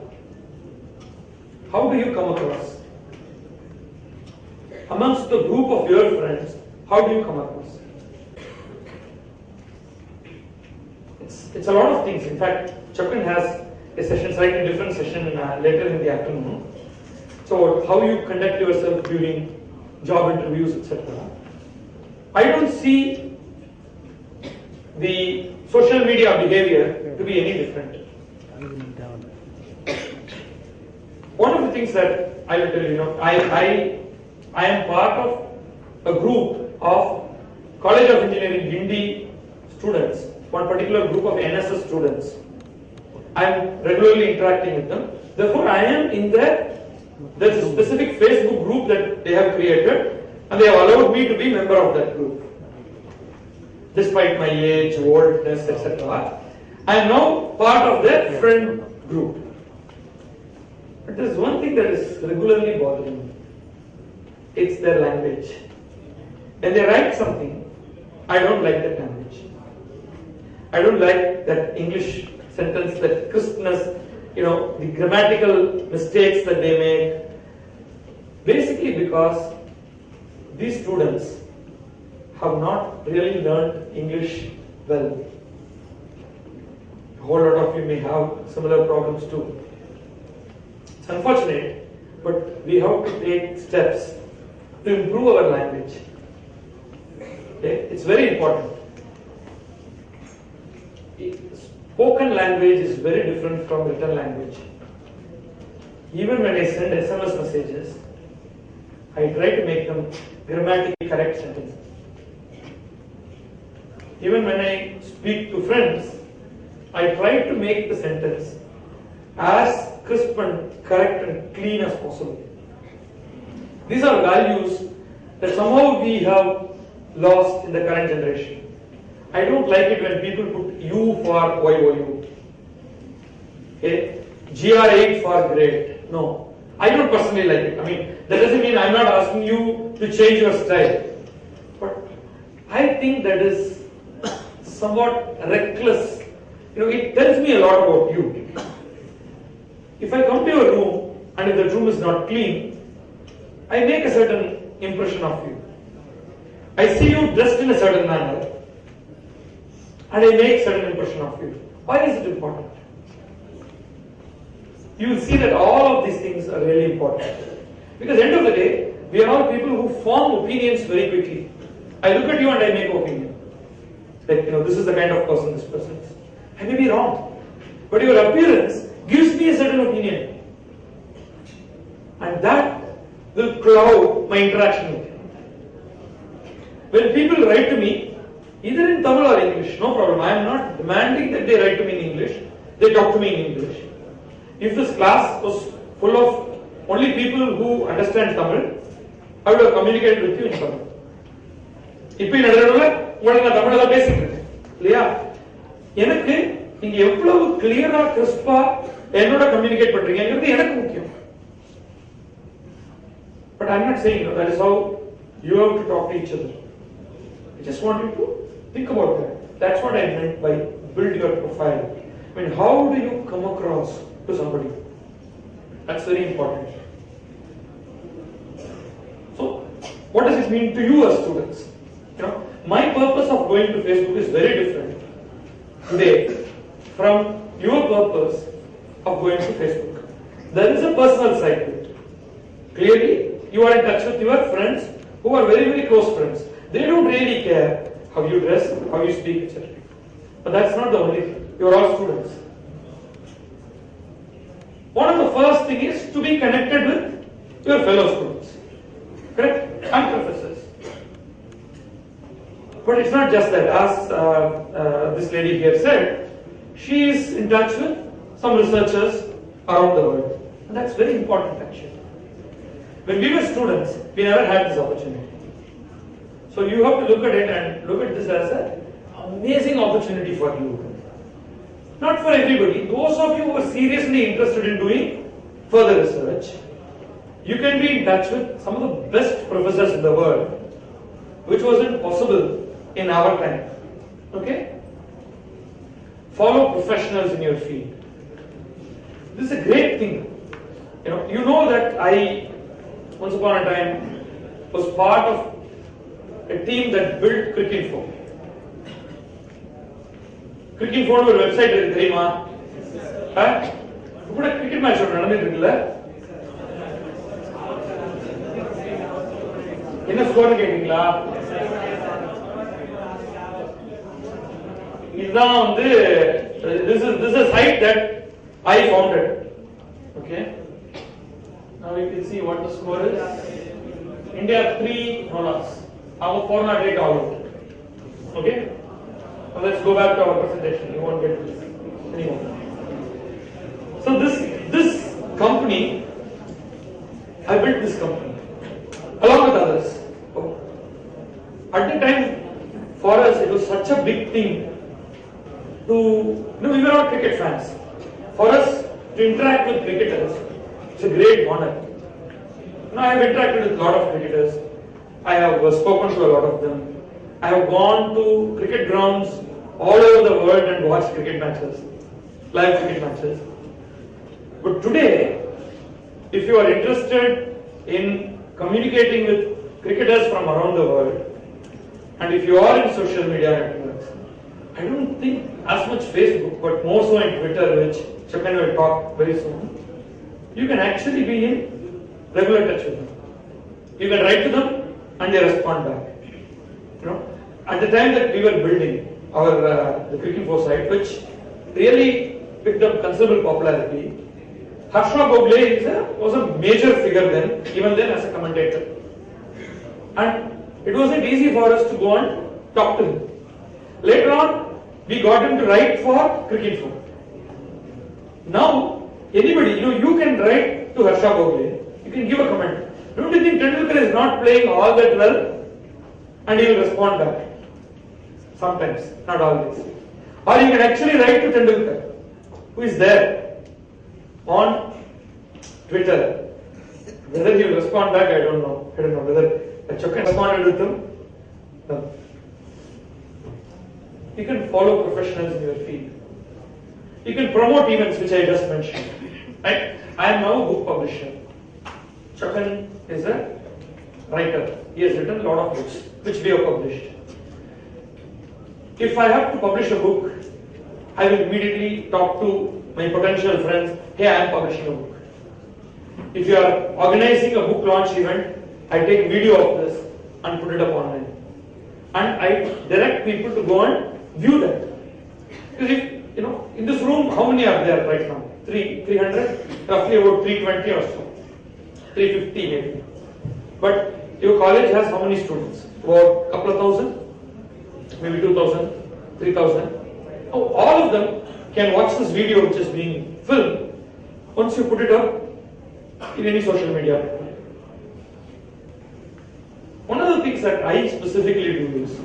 How do you come across? Amongst the group of your friends, how do you come across? It's a lot of things. In fact, Chapin has a session, slightly different session later in the afternoon. So how you conduct yourself during job interviews, etc. I don't see the social media behavior to be any different. One of the things that I will tell you, I am part of a group of College of Engineering Guindy students, one particular group of NSS students. I am regularly interacting with them. Therefore, I am in there's a specific Facebook group that they have created, and they have allowed me to be member of that group. Despite my age, oldness, etc. I am now part of their friend group. But there is one thing that is regularly bothering me. It's their language. When they write something, I don't like that language. I don't like that English sentence, that crispness, the grammatical mistakes that they make. Basically because these students have not really learned English well. A whole lot of you may have similar problems too. It's unfortunate, but we have to take steps to improve our language. Okay? It's very important. Spoken language is very different from written language. Even when I send SMS messages, I try to make them grammatically correct sentences. Even when I speak to friends, I try to make the sentence as crisp and correct and clean as possible. These are values that somehow we have lost in the current generation. I don't like it when people put U for YOU. Okay? GR8 for great. No. I don't personally like it. I mean, that doesn't mean I'm not asking you to change your style. But I think that is somewhat reckless. It tells me a lot about you. If I come to your room and if the room is not clean, I make a certain impression of you. I see you dressed in a certain manner and I make certain impression of you. Why is it important? You will see that all of these things are really important. Because at the end of the day, we are all people who form opinions very quickly. I look at you and I make an opinion. Like, this is the kind of person this person is. I may be wrong. But your appearance gives me a certain opinion. And that will cloud my interaction with you. When people write to me, either in Tamil or English, no problem. I am not demanding that they write to me in English. They talk to me in English. If this class was full of only people who understand Tamil, I would have communicated with you in Tamil. இப்போ நடுவுல உங்களுக்கு நான் தமிழ்ல தான் பேசிட்டு இருக்கேன் இல்லையா? எனக்கு நீங்க எவ்வளவு கிளியரா கிறிஸ்பா என்னோட கம்யூனிகேட் பண்றீங்கிறது எனக்கு முக்கியம். But I'm not saying that is how you have to talk to each other. I just want you to think about that. That's what I meant by build your profile. I mean, how do you come across to somebody? That's very important. So, what does it mean to you as students? My purpose of going to Facebook is very different today from your purpose of going to Facebook. There is a personal side to it. Clearly, you are in touch with your friends who are very, very close friends. They don't really care how you dress, how you speak, etc. But that's not the only thing. You are all students. One of the first thing is to be connected with your fellow students. Correct? And professors. But it's not just that. As this lady here said, she is in touch with some researchers around the world. And that's very important actually. When we were students, we never had this opportunity. So you have to look at it and look at this as an amazing opportunity for you. Not for everybody. Those of you who are seriously interested in doing further research, you can be in touch with some of the best professors in the world, which wasn't possible in our time. Okay? Follow professionals in your field. This is a great thing. You know that I, once upon a time, was part of a team that built Cricinfo. Cricinfo ஒரு website இருக்கு தெரியுமா? கூட cricket match நடந்துட்டு இருக்குல்ல? என்ன score கேக்குறீங்களா? இதுதான் வந்து this is a site that I founded. Okay? Now you can see what the score is. India 3 no loss. Our 408 all out. Okay? Now let's go back to our presentation. You won't get this anymore. So this company, I built this company along with others. At the time, for us, it was such a big thing to, we were all cricket fans. For us to interact with cricketers, it's a great honor. Now I have interacted with a lot of cricketers. I have spoken to a lot of them. I have gone to cricket grounds all over the world and watched cricket matches, live cricket matches. But today, if you are interested in communicating with cricketers from around the world, and if you are in social media networks, I don't think as much Facebook, but more so in Twitter, which Chakan will talk very soon. You can actually be in regular touch with them. You can write to them and they respond back. You know, at the time that we were building our the Cricinfo site, which really picked up considerable popularity, Harsha Bogle was a major figure then, even then as a commentator. And it wasn't easy for us to go and talk to him. Later on, we got him to write for Cricinfo. Now, anybody, you can write to Harsha Bogle, you can give a comment. Don't you think Tendulkar is not playing all that well? And he will respond back. Sometimes, not always. Or you can actually write to Tendulkar, who is there on Twitter. Whether he will respond back, I don't know. I don't know whether Chakan responded with him. No. You can follow professionals in your field. You can promote events, which I just mentioned. Right? I am now a book publisher. Chakan is a writer. He has written a lot of books, which we have published. If I have to publish a book, I will immediately talk to my potential friends, hey, I am publishing a book. If you are organizing a book launch event, I take video of this and put it up online. And I direct people to go and view that. Because if, in this room, how many are there right now? 300? Roughly about 320 or so. 350 maybe. But your college has how many students? About a couple of thousand? Maybe 2,000, 3,000. All of them can watch this video which is being filmed once you put it up in any social media. One of the things that I specifically do is,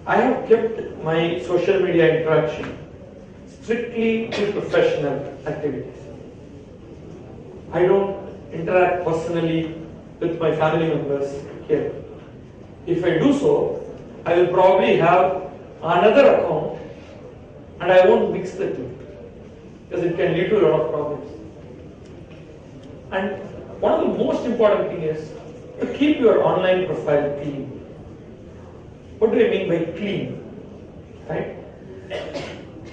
I have kept my social media interaction strictly to professional activities. I don't interact personally with my family members here. If I do so, I will probably have another account and I won't mix the two because it can lead to a lot of problems. And one of the most important thing is to keep your online profile clean. What do I mean by clean? Right?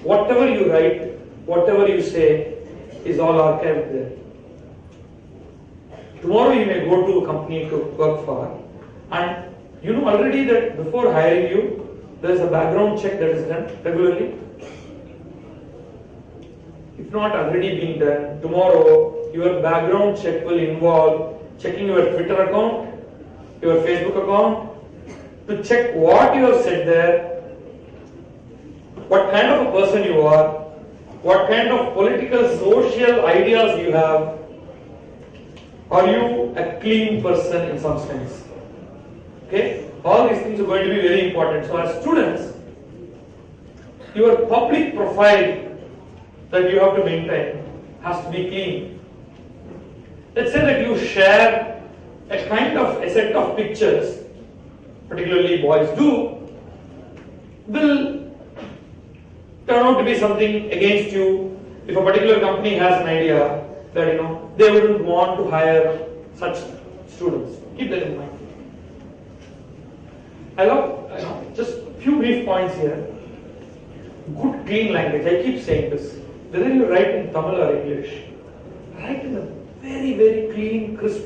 Whatever you write, whatever you say is all archived there. Tomorrow you may go to a company to work for, and you know already that before hiring you, there is a background check that is done regularly. If not already being done, tomorrow your background check will involve checking your Twitter account, your Facebook account, to check what you have said there, what kind of a person you are, what kind of political, social ideas you have. Are you a clean person in some sense? Okay? All these things are going to be very important. So as students, your public profile that you have to maintain has to be clean. Let's say that you share a set of pictures, particularly boys do, will turn out to be something against you. If a particular company has an idea that they wouldn't want to hire such students. Keep that in mind. I love just a few brief points here. Good clean language. I keep saying this. Whether you write in Tamil or English, write in a very, very clean, crisp,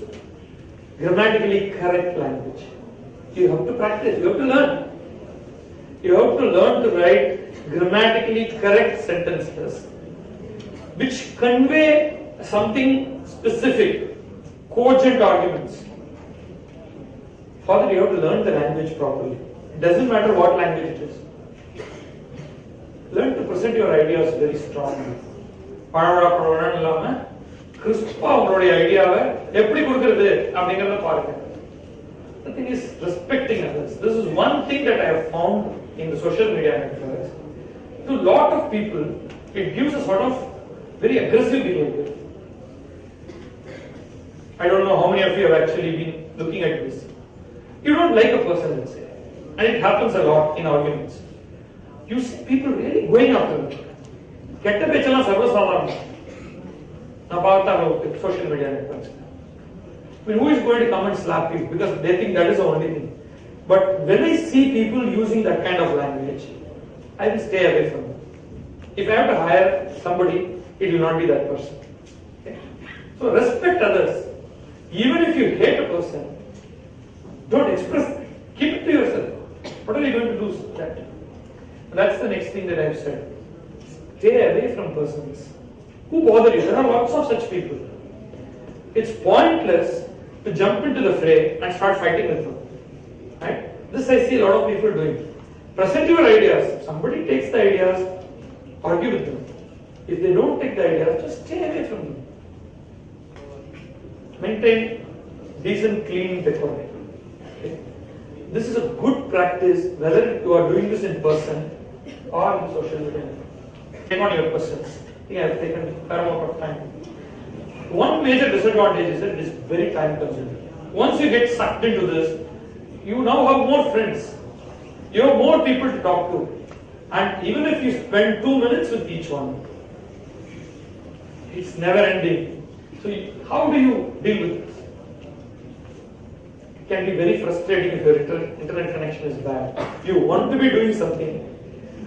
grammatically correct language. You have to practice. You have to learn. You have to learn to write grammatically correct sentences which convey something specific, cogent arguments. For that you have to learn the language properly. It doesn't matter what language it is. Learn to present your ideas very strongly. Crispa உங்களுடைய ஐடியாவை எப்படி கொடுக்கிறது அப்படிங்கறத பாருங்க. The thing is respecting others. This is one thing that I have found in the social media networks. To a lot of people, it gives a sort of very aggressive behavior. I don't know how many of you have actually been looking at this. You don't like a person, let's say, and it happens a lot in arguments. You see people really going after them. Ketta pechana sarvasamaranam. Na paartha social media networks. I mean, who is going to come and slap you because they think that is the only thing. But when I see people using that kind of language, I will stay away from them. If I have to hire somebody, it will not be that person. Okay? So respect others. Even if you hate a person, don't express it. Keep it to yourself. What are you going to do with that? That's the next thing that I've said. Stay away from persons who bother you. There are lots of such people. It's pointless to jump into the fray and start fighting with them. Right? This I see a lot of people doing. Present your ideas. If somebody takes the ideas, argue with them. If they don't take the ideas, just stay away from them. Maintain decent, clean decor. Okay? This is a good practice whether you are doing this in person or in social media. Take on your questions. I think I have taken a fair amount of time. One major disadvantage is that it is very time consuming. Once you get sucked into this, you now have more friends. You have more people to talk to. And even if you spend 2 minutes with each one, it's never ending. So how do you deal with this? It can be very frustrating if your internet connection is bad. You want to be doing something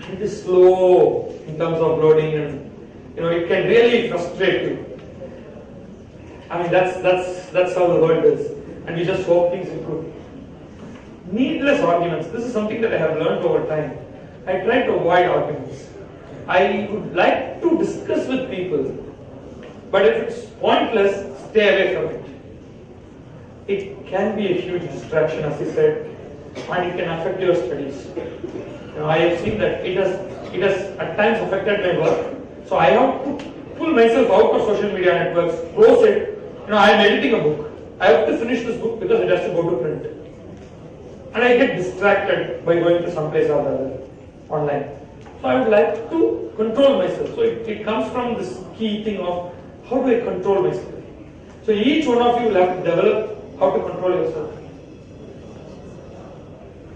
and it is slow in terms of loading, and it can really frustrate you. I mean that's how the world is, and you just hope things improve. Needless arguments. This is something that I have learned over time. I try to avoid arguments. I would like to discuss with people, but if it's pointless, stay away from it. It can be a huge distraction, as you said, and it can affect your studies. I have seen that it has at times affected my work. So I have to pull myself out of social media networks, close it. I am editing a book. I have to finish this book because it has to go to print. And I get distracted by going to some place or the other online. So I would like to control myself. So it comes from this key thing of how do I control myself? So each one of you will have to develop how to control yourself.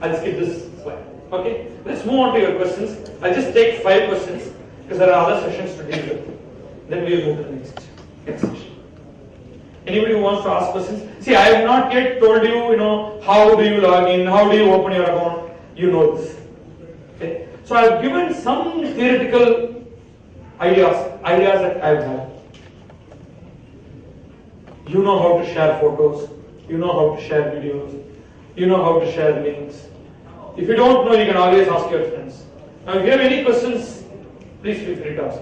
I'll skip this slide. Okay, let's move on to your questions. I'll just take 5 questions because there are other sessions to deal with. Then we'll move to the next session. Anybody who wants to ask questions? See, I have not yet told you, how do you log in, how do you open your account. You know this. Okay. So I have given some theoretical ideas that I have had. You know how to share photos. You know how to share videos. You know how to share links. If you don't know, you can always ask your friends. Now, if you have any questions, please feel free to ask.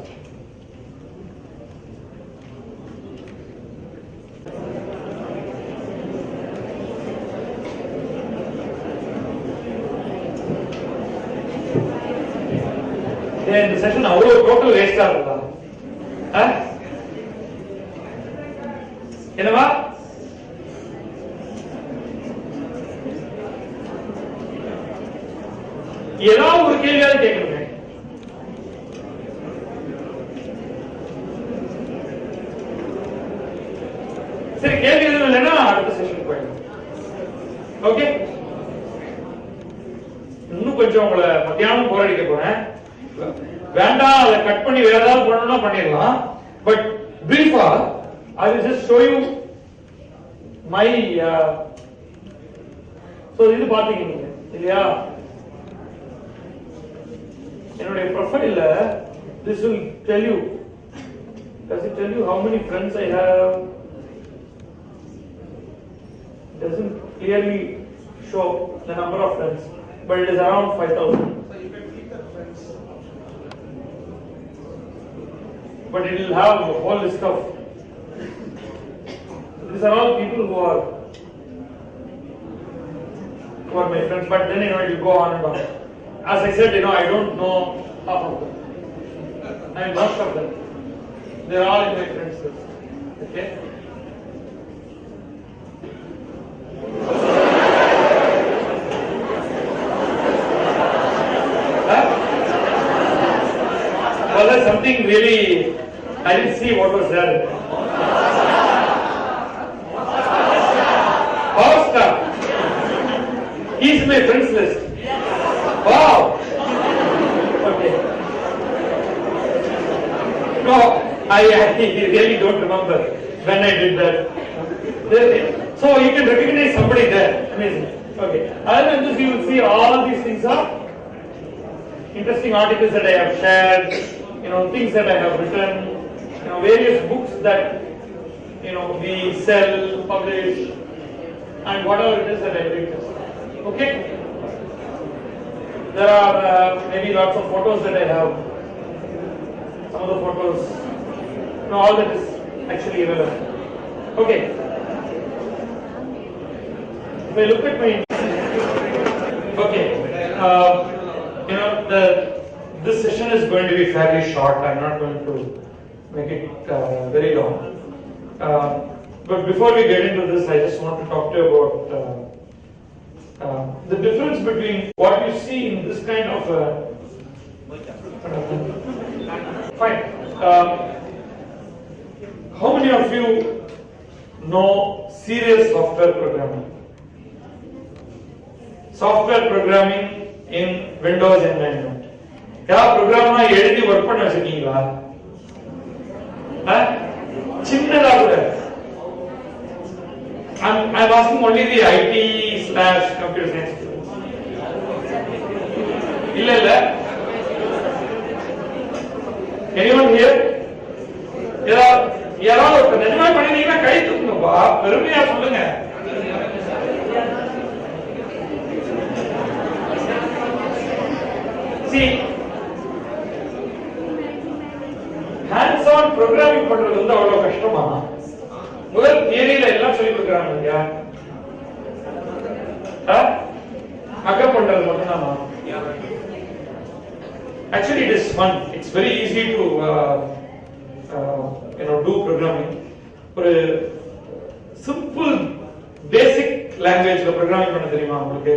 In the session, our total waste என்னவா ஏதாவது ஒரு கேள்வியாவது கேட்கணுங்க. சரி, கேள்வி எதுவும் இல்லைன்னா அடுத்த session போயிடும். Okay, இன்னும் கொஞ்சம் உங்களை மத்தியானம் போராடிக்க போறேன். வேண்டாம், அதை கட் பண்ணி வேற ஏதாவது பண்ணணும்னா பண்ணிடலாம். பட் பிரீஃபா I will just show you my so இது பாத்தீங்க இல்லையா, என்னுடைய ப்ரொஃபைல்ல this will tell you, does it tell you how many friends I have? Doesn't clearly show the number of friends, but it is around 5,000. So you can keep the friends. But it will have a whole list of, these are all people who are my friends, but then it will go on and on. As I said, I don't know half of them. I mean, most of them. They are all in my friends list. Okay? Well, there's something really, I didn't see what was there. Power He's in my friends list. Wow. Okay. No, I really don't remember when I did that. So you can recognize somebody there. Amazing. Okay. Other than this, you will see all these things are interesting articles that I have shared, things that I have written, various books that we sell, publish, and whatever it is that I read. Okay? There are maybe lots of photos that I have. Some of the photos, all that is actually irrelevant. Okay. If I look at my, okay, this session is going to be fairly short. I'm not going to make it very long. But before we get into this, I just want to talk to you about the difference between what you see in this kind of fine. How many of you know serious software programming? Software programming in Windows environment. Yeah, program எழுதி work பண்ண வச்சிருக்கீங்களா? சின்னதா கூட. I'm asking only the IT/computer science students. இல்ல. Anyone here? யாராவது ஒரு நிஜமா பண்ணிருந்தீங்கன்னா கை தூக்குங்கப்பா, பெருமையா சொல்லுங்க. See, hands-on programming பண்றது வந்து அவ்வளவு கஷ்டமா? முதல் தியரியில எல்லாம் சொல்லி கொடுக்குறாங்க இல்லையா? அக்கப் பண்றது மட்டும்தானா? Actually, it is fun. It's very easy to do programming. ஒரு simple basic languageல programming பண்ண தெரியுமா உங்களுக்கு?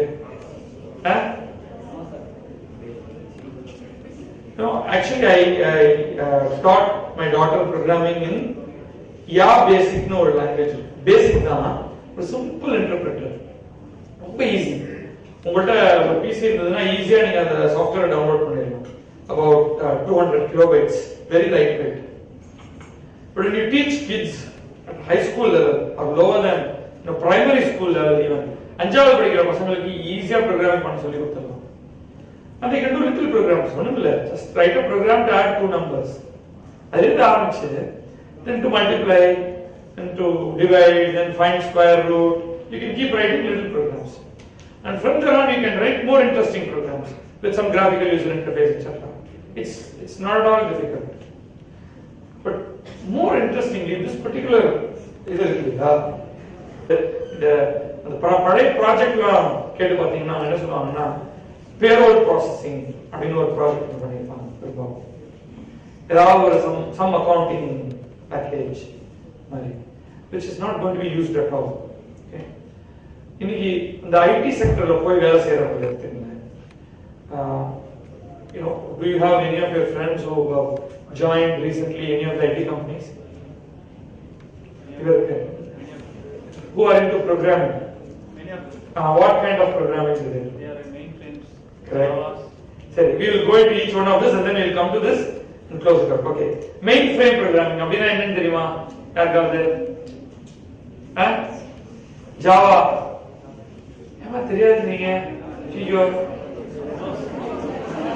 No, actually, I taught my daughter programming in basic no language. Basic தான், ஒரு simple interpreter. ரொம்ப easy. உங்கள்ட்ட ஒரு PC இருந்ததுன்னா ஈஸியா நீங்க அந்த சாஃப்ட்வேரை டவுன்லோட் பண்ணிடலாம். About 200 kilobytes, very lightweight. But when you teach kids at high school level or lower than primary school level even, அஞ்சாவது படிக்கிற பசங்களுக்கு ஈஸியா ப்ரோக்ராமிங் பண்ண சொல்லி கொடுத்துடலாம். And they can do little programs. Just write a program to add two numbers. Then to multiply, then to divide, then find square root. You can keep writing little programs. And from there on, you can write more interesting programs with some graphical user interface, etc. It's not at all difficult. But more interestingly, this particular the project கேட்டு பாத்தீங்கன்னா என்ன சொல்லுவாங்கன்னா payroll processing அப்படின்னு ஒரு project பண்ணிருப்பாங்க. ஏதாவது ஒரு some accounting package மாதிரி, which is not going to be used at all. Okay. இன்னைக்கு இந்த IT செக்டர்ல போய் வேலை செய்யறவங்க எடுத்துங்க. Do you have any of your friends who have joined recently any of the IT companies? Who are into programming? What kind of programming is it? They are mainframes. Correct. So we will go into each one of this and then we will come to this and close it up. Okay. Mainframe programming. அப்படினா என்னன்னு தெரியுமா? யாருக்காவது? Java. ஏமா தெரியாது நீங்க? ஐயோ.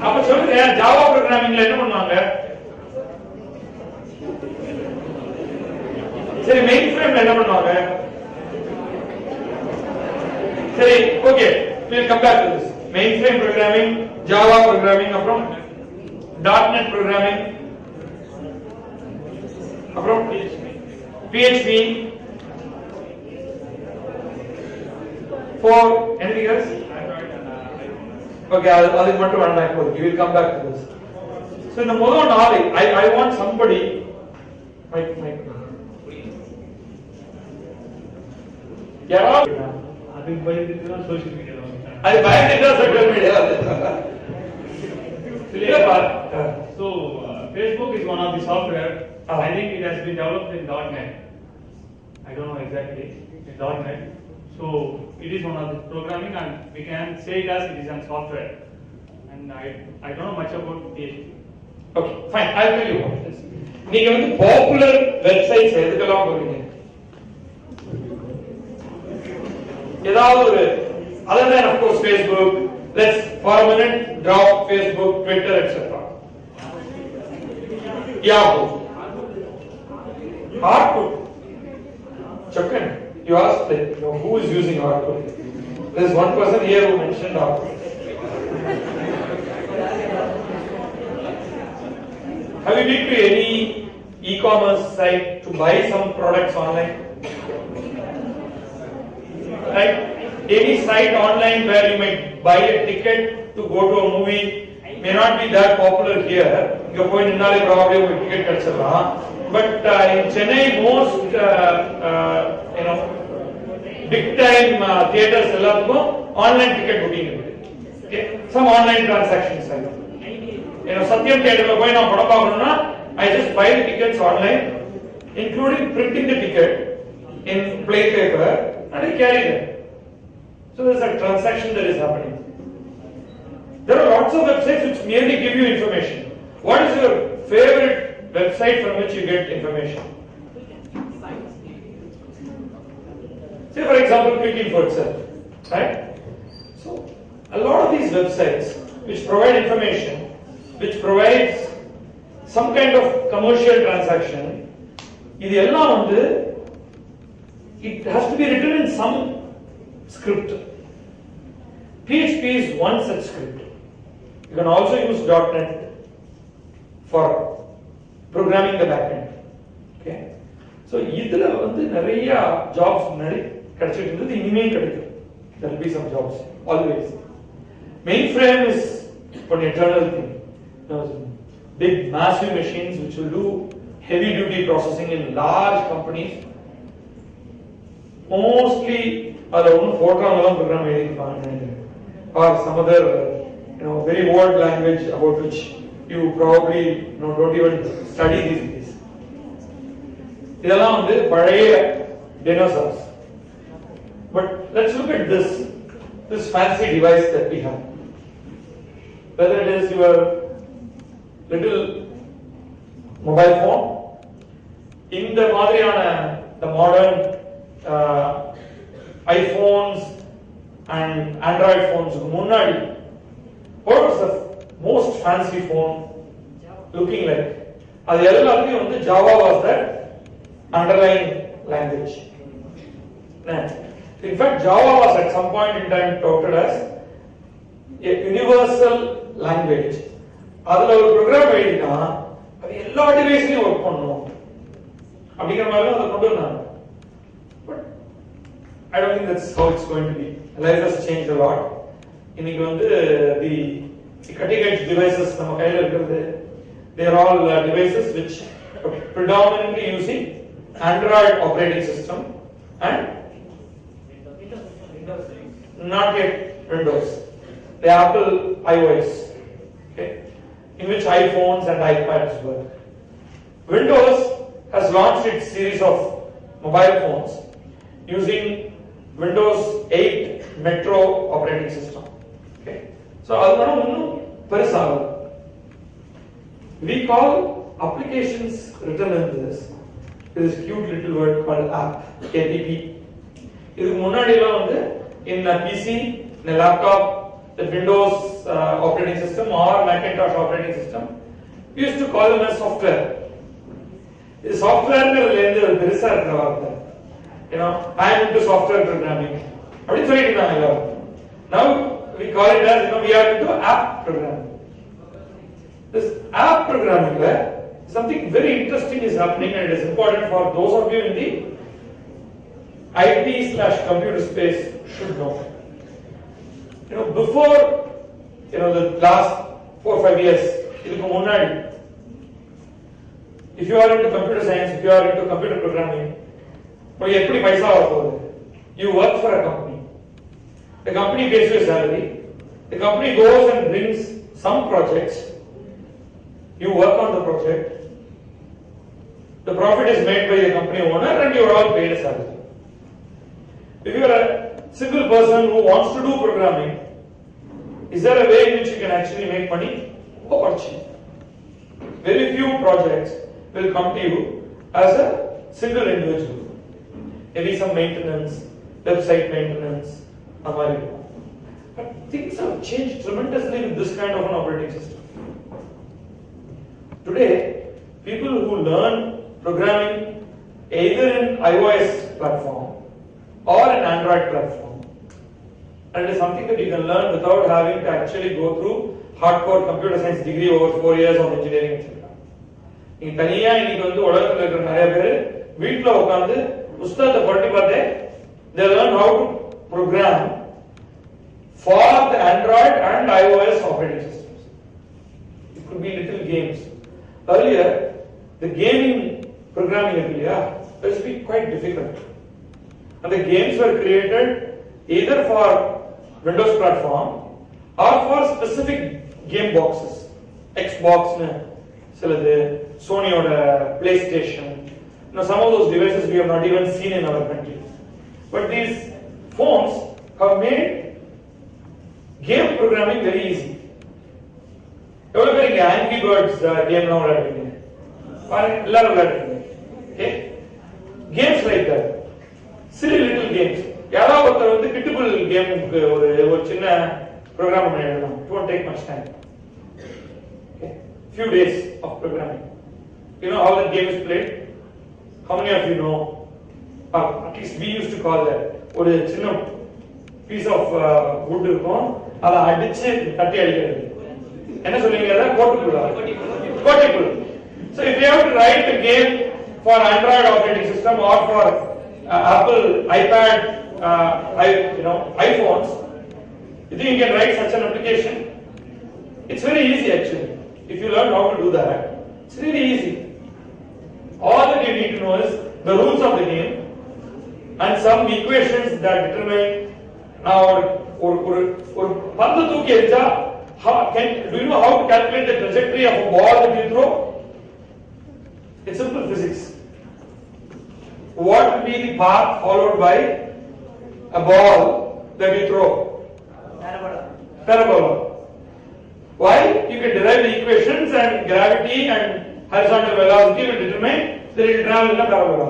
அப்ப சொல்லுங்க, ஜாவா ப்ரோகிராமிங்ல என்ன பண்ணுவாங்க? சரி, மெயின் ஃப்ரேம்ல என்ன பண்ணுவாங்க? சரி, okay, we'll come back to this. Mainframe programming, Java programming, அப்புறம் .NET programming, அப்புறம் PHP, for anything else? Okay, அதுக்கு மட்டும் வேண்டாம் இப்போ. We will come back to this. So இந்த முதல் நாளை I want somebody யாராவது அதுக்கு பயந்துட்டு தான் சோஷியல் மீடியால வந்துட்டாங்க. அது பயந்துட்டு தான் சோஷியல் மீடியால வந்துட்டாங்க. So Facebook is one of the software. I think it has been developed in .NET. I don't know exactly in .NET. So it is one of the programming, and we can say it as it is a software. And I don't know much about PHP. Okay, fine. I'll tell you what it is. நீங்க வந்து popular websites எதுக்கெல்லாம் போறீங்க? ஏதாவது ஒரு other than of course Facebook, Let's for a minute drop Facebook, Twitter, etc. Yahoo. Orkut. Chakan, you asked who is using Orkut. There is one person here who mentioned Orkut. Have you been to any e-commerce site to buy some products online? Right? Any site online where you might buy a ticket to go to a movie may not be that popular here. You go in Innale probably a ticket kachchalam. But in Chennai, most big time theaters elladhukku online ticket booking. Okay, some online transaction site. Satyam theater lo poi na padam paakanumna, I just buy the tickets online, including printing the ticket in plain paper, and I carry them. So there is a transaction that is happening. There are lots of websites which merely give you information. What is your favorite website from which you get information? Say for example, Quickinfo itself, right? So a lot of these websites which provide information, which provides some kind of commercial transaction, it has to be written in some script. PHP is one such script. You can also use .NET for programming the backend. Okay, so idhula vandu nariya jobs munadi kadichittu inime kadikkum. There will be some jobs always. Mainframe is an eternal thing. Big massive machines which will do heavy duty processing in large companies. Mostly Fortran program or some other very old language about which you probably don't even study these days. Idella vandu pazhaya dinosaurs. But let's look at this fancy device that we have. Whether it is your little mobile phone, in the modern iPhones and Android phones, what was the most fancy phone looking like? Java was that underlying language. In fact, Java was at some point in time touted as a universal language. Adula oru program edina adu ella device work pannum அப்படிங்கற மாதிரி அத கொண்டு வந்தாங்க. But I don't think that's how it's going to be. Life has changed a lot. இன்னைக்கு வந்து the cutting edge devices நம்ம கையில இருக்குது, they are all devices which are predominantly using Android operating system and not yet Windows, the Apple iOS, okay, in which iPhones and iPads work. Windows has launched its series of mobile phones using Windows 8 Metro operating system. Okay, so we call applications written in this cute little word called app, APP. இதுக்கு முன்னாடி எல்லாம் வந்து in a PC, in a laptop, the Windows operating system or Macintosh operating system, we used to call them as software. This software is a பெருசா இருக்கிற வார்த்தை. I am into software programming. அப்படி சொல்லிட்டு இருந்தாங்க. Now we call it as we are into app programming. This app programming, something very interesting is happening, and it is important for those of you in the IT/computer space should know. Before the last 4 or 5 years, idukku munnadi, if you are into computer science, if you are into computer programming, eppadi paisa varapodhu? You work for a company. The company pays you a salary. The company goes and brings some projects. You work on the project. The profit is made by the company owner, and you are all paid a salary. If you are a single person who wants to do programming, is there a way in which you can actually make money? Very few projects will come to you as a single individual. Maybe some maintenance, website maintenance, But things have changed tremendously with this kind of an operating system. Today, people who learn programming either in iOS platform or an Android platform, and it is something that you can learn without having to actually go through hardcore computer science degree over 4 years of engineering, etc. நீங்க தனியா இன்னைக்கு வந்து உலகத்துல இருக்கிற நிறைய பேர் வீட்ல உட்கார்ந்து புஸ்தகத்தை புரட்டி பார்த்தே they learn how to program for the Android and iOS operating systems. It could be little games. Earlier, the gaming programming area used to be quite difficult. And the games were created either for Windows platform or for specific game boxes. Xbox, Sony or PlayStation. Now some of those devices we have not even seen in our country. But these phones have made game programming very easy. எவ்வளவு பேர் இங்க Angry Birds game எல்லாம் விளையாடுறீங்க? பாருங்க எல்லாரும் விளையாடுறீங்க. Okay? Games like that. Silly little games. யாராவது ஒருத்தர் வந்து கிட்டுபிள் கேமுக்கு ஒரு சின்ன ப்ரோக்ராம் பண்ணி எழுதணும். It won't take much time. Okay? Few days of programming. You know how the game is played? How many of you know? At least we used to call that. ஒரு சின்ன piece of wood இருக்கும். அதை அடிச்சு தட்டி அடிக்கிறது. என்ன சொல்லுவீங்க அத? கோட்டிப்புல். So if you have to write a game for Android operating system or for Apple iPad, iPhones, you think you can write such an application? It's very easy actually. If you learn how to do that, it's really easy. All that you need to know is the rules of the game and some equations that determine now or பந்து தூக்கி எறிஞ்சா do you know how to calculate the trajectory of a ball that you throw? It's simple physics. What will be the path followed by a ball that you throw? Parabola. Why? You can derive the equations and gravity and horizontal velocity will determine that it will travel in a parabola.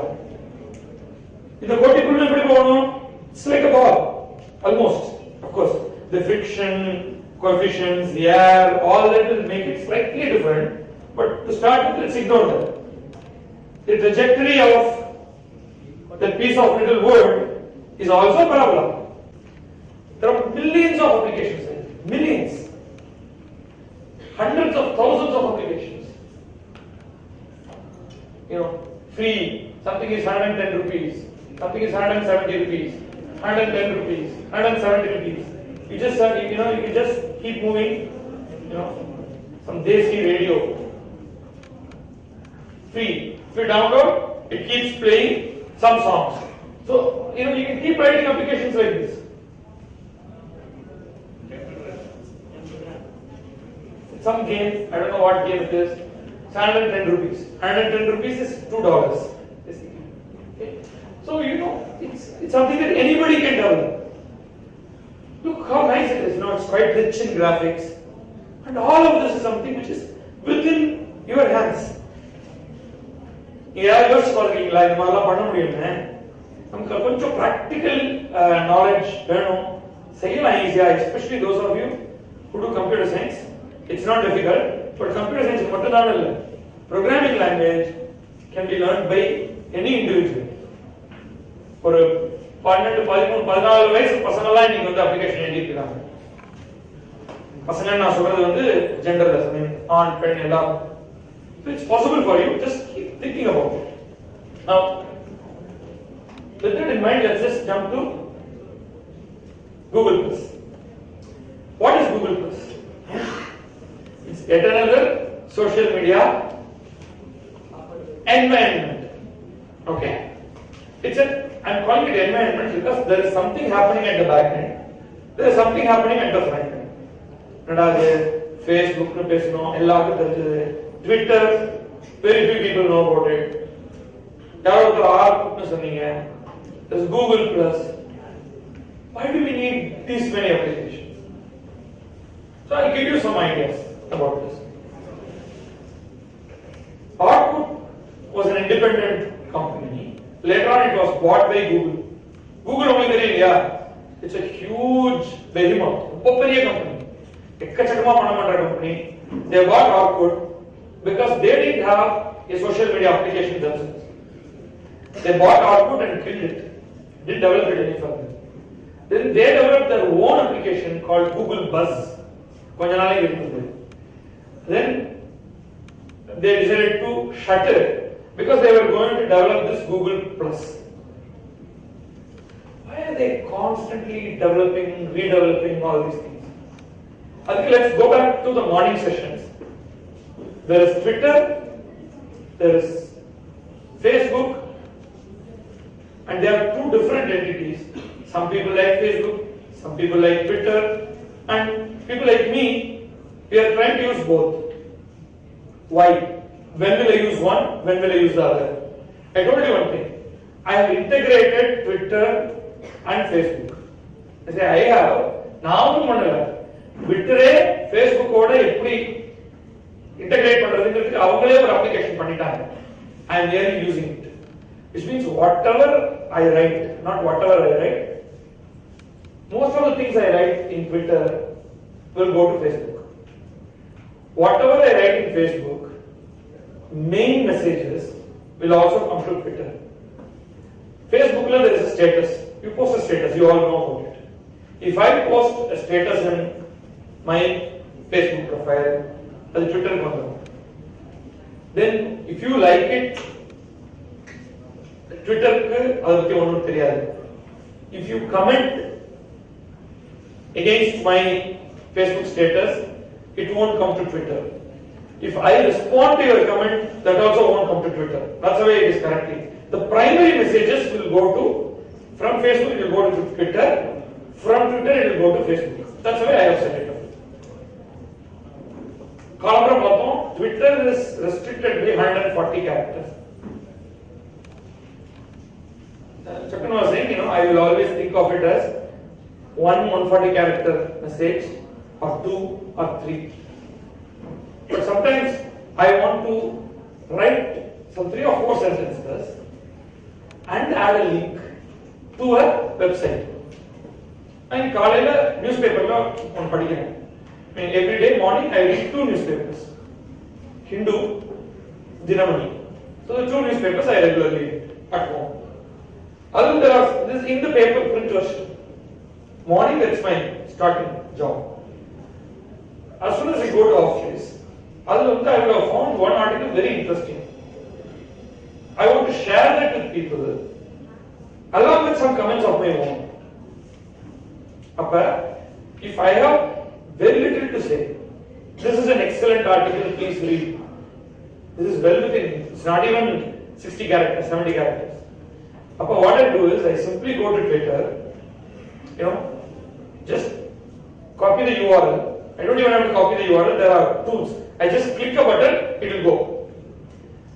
In the கோட்டிக்குள்ள எப்படி போகணும்? It's like a ball, almost. Of course, the friction, coefficients, the air, all that will make it slightly different. But to start with, let's ignore that. The trajectory of that piece of little wood is also a parabola. There are millions of applications there. Millions. Hundreds of thousands of applications. Free. Something is 110 rupees. Something is 170 rupees. 110 rupees. 170 rupees. You just you can just keep moving. Some Desi radio. Free. If you download, it keeps playing some songs. So you can keep writing applications like this. Some game, I don't know what game it is. It's 110 rupees. 110 rupees is $2. Okay? So it's something that anybody can develop. Look how nice it is. It's quite rich in graphics, and all of this is something which is within your hands. யாராவது யோசிச்சு பார்க்கிறீங்களா இந்த மாதிரிலாம் பண்ண முடியும்னு? நமக்கு கொஞ்சம் practical knowledge வேணும். செய்யலாம் ஈஸியா, especially those of you who do computer science. It's not difficult, but computer science மட்டும்தான் இல்ல. Programming language can be learned by any individual. ஒரு 12, 13, 14 வயசு பசங்க எல்லாம் இன்னைக்கு வந்து அப்ளிகேஷன் எழுதிட்டு இருக்காங்க. பசங்க நான் சொல்றது வந்து ஜெண்டர்லெஸ், ஆண் பெண் எல்லாம். So it's possible for you. Just keep thinking about it. Now, with that in mind, let's just jump to Google Plus. What is Google Plus? It's yet another social media environment. Okay? I'm calling it environment because there is something happening at the back end. There is something happening at the front end. Facebook, Twitter, very few people know about it. There's Google Plus. Why do we need these many applications? So I'll give you some ideas about this. Output was an independent company. Later on, it was bought by Google. Google only தெரியும் இல்லையா? It's a huge behemoth. ரொம்ப பெரிய company. எக்கச்சக்கமா பணம் பண்ற company. They bought Orkut because they didn't have a social media application themselves. They bought Orkut and killed it. Didn't develop it any further. Then they developed their own application called Google Buzz. கொஞ்ச நாளைக்கு இருந்தது. Then they decided to shut it because they were going to develop this Google Plus. Why are they constantly developing, redeveloping all these things? Okay, let's go back to the morning sessions. There is Twitter, there is Facebook, and they are two different entities. Some people like Facebook, some people like Twitter, and people like me, we are trying to use both. Why? When will I use one? When will I use the other? I told you one thing. I have integrated Twitter and Facebook. I say I have. நானும் பண்ணல. ட்விட்டரே ஃபேஸ்புக்கோட எப்படி integrate பண்றதுங்கிறதுக்கு அவங்களே ஒரு application பண்ணிட்டாங்க. I am really using it. Which means whatever I write, not whatever I write. Most of the things I write in Twitter will go to Facebook. Whatever I write in Facebook, main messages will also come to Twitter. Facebook there is a status. You post a status, you all know about it. If I post a status in my Facebook profile, the Twitter comes out. Then if you like it, Twitter adukku onnu theriyadu. If you comment against my Facebook status, it won't come to Twitter. If I respond to your comment, that also won't come to Twitter. That's the way it is currently. The primary messages will go to, from Facebook it will go to Twitter, from Twitter it will go to Facebook. That's the way I have set it up. Twitter is restricted by 140 characters. Chakan was saying, I will always think of it as 140 character message, or 2 or 3. But sometimes I want to write some 3 or 4 sentences and add a link to a website. And காலையில newspaperல ஒன்னு படிக்கிறேன். Every day morning I read 2 newspapers. Hindu, Dinamani. So the 2 newspapers I regularly read at home. Other than that, this in the paper print version. Morning that's my starting job. As soon as I go to office, I will have found one article very interesting. I want to share that with people, along with some comments of my own. If I have very little to say, this is an excellent article, please read. This is well within, it's not even 60 characters, 70 characters. What I do is I simply go to Twitter, just copy the URL. I don't even have to copy the URL, there are tools. I just click a button, it will go.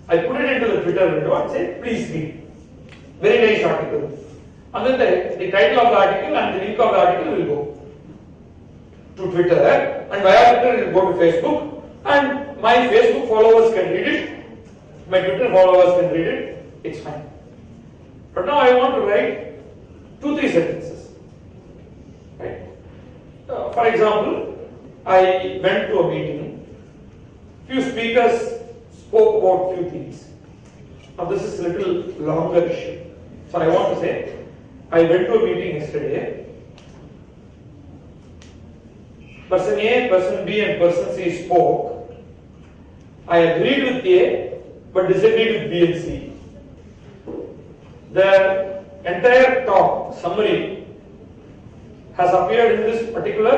I put it into the Twitter window and say, please read. Very nice article. And then the title of the article and the link of the article will go to Twitter, and via Twitter it will go to Facebook, and my Facebook followers can read it, my Twitter followers can read it, it's fine. But now I want to write 2-3 sentences. Right? For example, I went to a meeting. Few speakers spoke about few things. Now this is a little longer issue. So I want to say, I went to a meeting yesterday. Person A, person B and person C spoke. I agreed with A but disagreed with B and C. The entire talk, summary, has appeared in this particular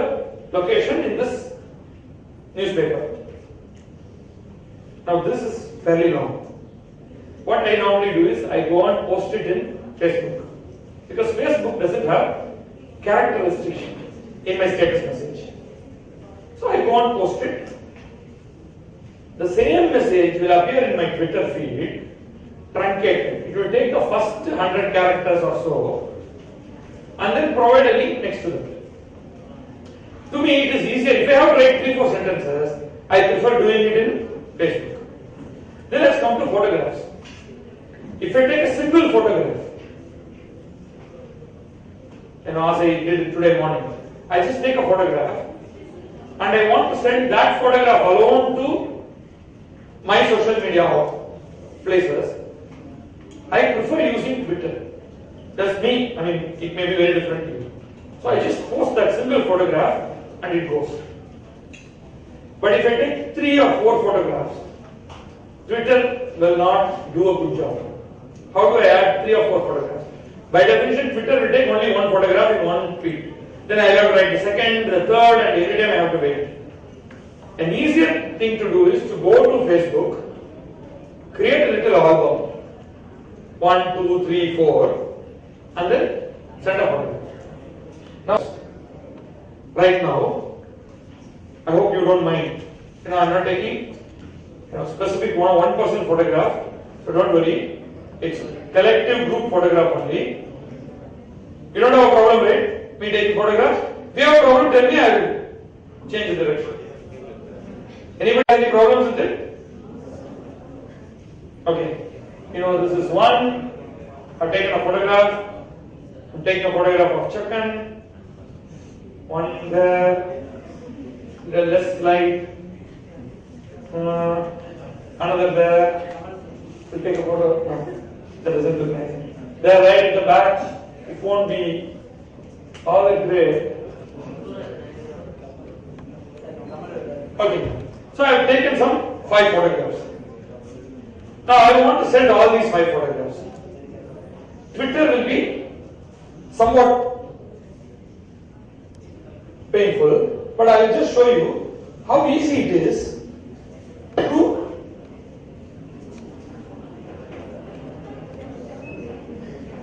location in this newspaper. Now this is fairly long. What I normally do is I go and post it in Facebook, because Facebook doesn't have character restriction in my status message. So I go and post it. The same message will appear in my Twitter feed, truncated. It will take the first 100 characters or so and then provide a link next to them. To me it is easier. If I have to write 3-4 sentences, I prefer doing it in Facebook. Then let's come to photographs. If I take a single photograph, as I did it today morning. I just take a photograph and I want to send that photograph alone to my social media places. I prefer using Twitter. That's me. I mean, it may be very different to you. So I just post that single photograph and it goes. But if I take 3 or 4 photographs, Twitter will not do a good job. How do I add 3 or 4 photographs? By definition, Twitter will take only one photograph in one tweet. Then I have to write the second, the third, and every time I have to wait. An easier thing to do is to go to Facebook, create a little album, 1, 2, 3, 4, and then send a photograph. Now, right now, I hope you don't mind. I'm not taking specific one person photograph, so don't worry. It's collective group photograph only. You don't have a problem, right? Me taking photographs. If you have a problem, tell me. I will change the direction. Anybody have any problems with it? Okay. This is one. I've taken a photograph. I'm taking a photograph of Chakan. One there. The left slide. Another there. We'll take a photo. No, that doesn't look nice. There, right at the back. It won't be all that great. Okay. So I have taken some 5 photographs. Now I want to send all these 5 photographs. Twitter will be somewhat painful, but I will just show you how easy it is to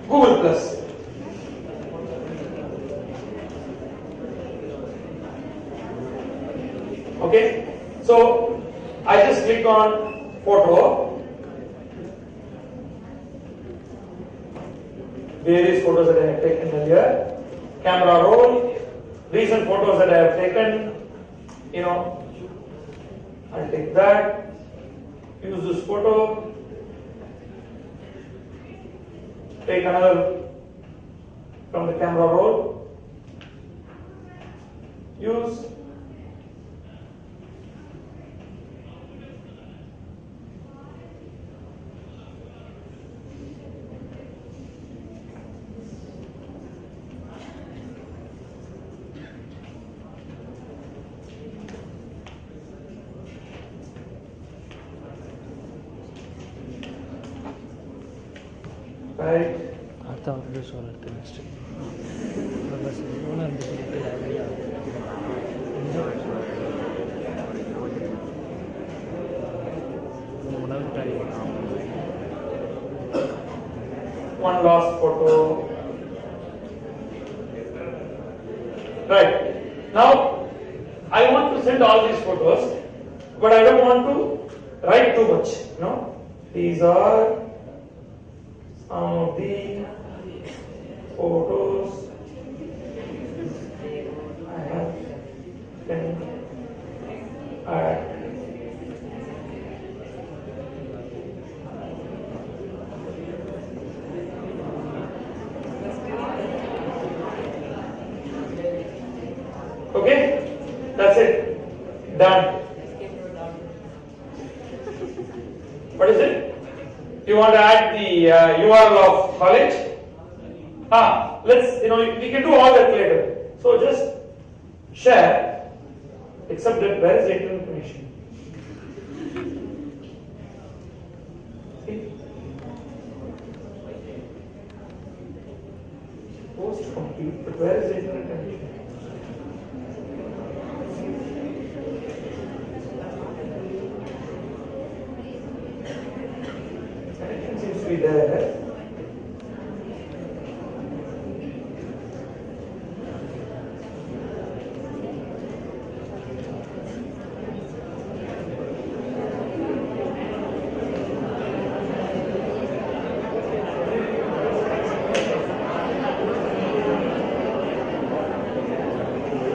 Google Plus. Okay, so I just click on photo, various photos that I have taken earlier, camera roll, recent photos that I have taken, I'll take that, use this photo, take another from the camera roll, use, right. அடுத்த வந்து சொல்லிட்டு next bus இவ்வளோ இருந்துட்டு One last photo. Right. Now, I want to send all these photos, but I don't want to write too much. These are some of the photos I have sent. Okay, that's it. Done. What is it? You want to add the URL of college? Let's, we can do all that later. So just share, except that where is the information? See? Post complete, but where is the information? Seems to be there.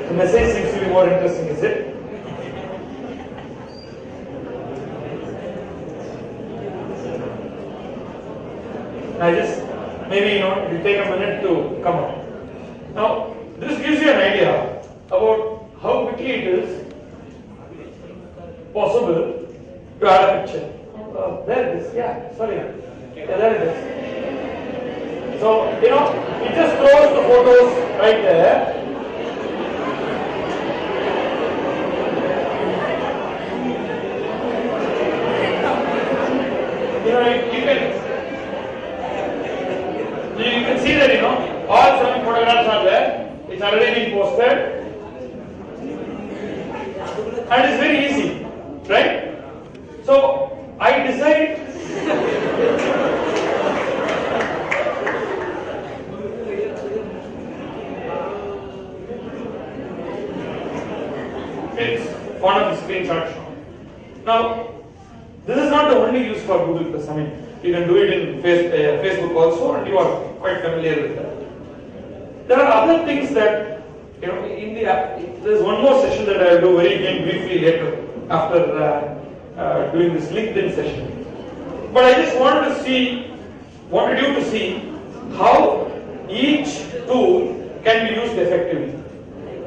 The message seems to be more interesting, is it? I just, maybe, it will take a minute to come up. Now, this gives you an idea about how quickly it is possible to add a picture. There it is, yeah, sorry. Yeah, there it is. So, it just throws the photos right there. You can see that, all 7 photographs are there. It's already been posted. And it's very easy, right? So, I decide it's one of the screenshots. Now, this is not the only use for Google Plus. I mean, you can do it in Facebook also, and you are quite familiar with that. There are other things that, in the app, there's one more session that I'll do very briefly later after doing this LinkedIn session. But I just wanted you to see how each tool can be used effectively.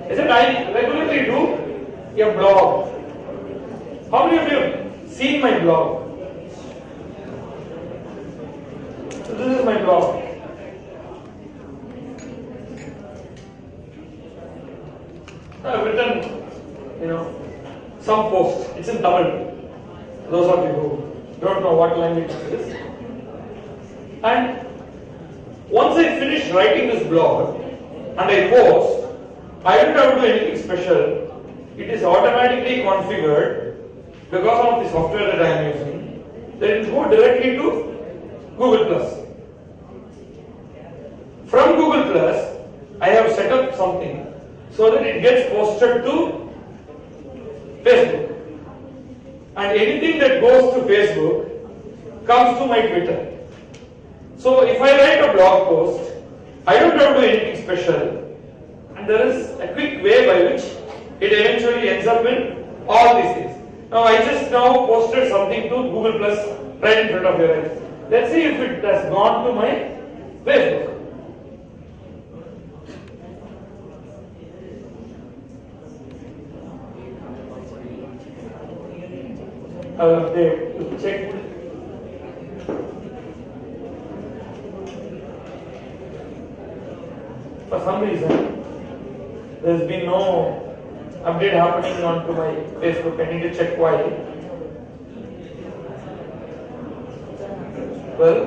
I said I regularly do a blog. How many of you have seen my blog? So this is my blog. I've written, some posts. It's in Tamil. Those of you who don't know what language it is. And once I finish writing this blog and I post, I don't have to do anything special. It is automatically configured because of the software that I am using. Then it will go directly to Google Plus. From Google Plus, I have set up something so that it gets posted to Facebook. And anything that goes to Facebook comes to my Twitter. So if I write a blog post, I don't have to do anything special. And there is a quick way by which it eventually ends up in all these things. Now I just now posted something to Google Plus right in front of your eyes. Let's see if it has gone to my Facebook. They check. For some reason, there's been no update happening onto my Facebook. I need to check why. Well,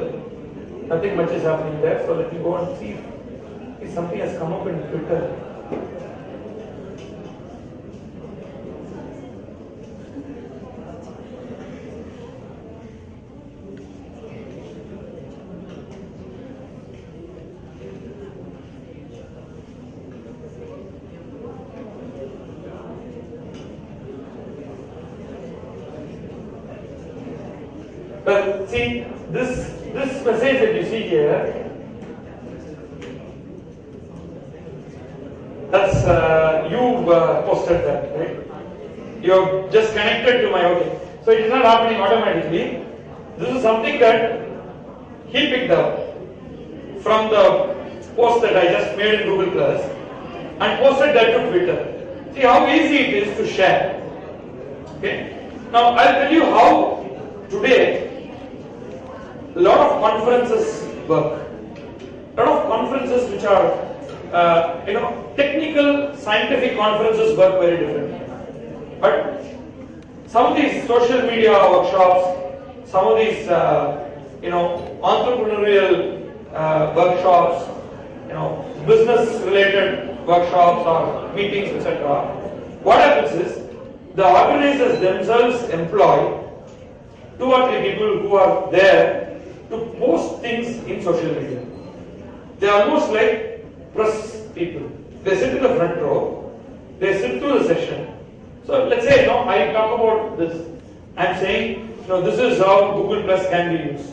nothing much is happening there, so let me go and see if something has come up in Twitter. Well, see, this message that you see here, that's you posted that, right? You're just connected to my okay. So it is not happening automatically. This is something that he picked up from the post that I just made in Google Plus and posted that to Twitter. See how easy it is to share. Okay. Now I'll tell you how today a lot of conferences work. A lot of conferences which are, technical, scientific conferences work very differently. But some of these social media workshops, some of these, entrepreneurial workshops, business-related workshops or meetings, etc. What happens is the organizers themselves employ 2 or 3 people who are there to post things in social media. They are almost like press people. They sit in the front row, they sit through the session. So let's say, I talk about this. I'm saying, this is how Google Plus can be used.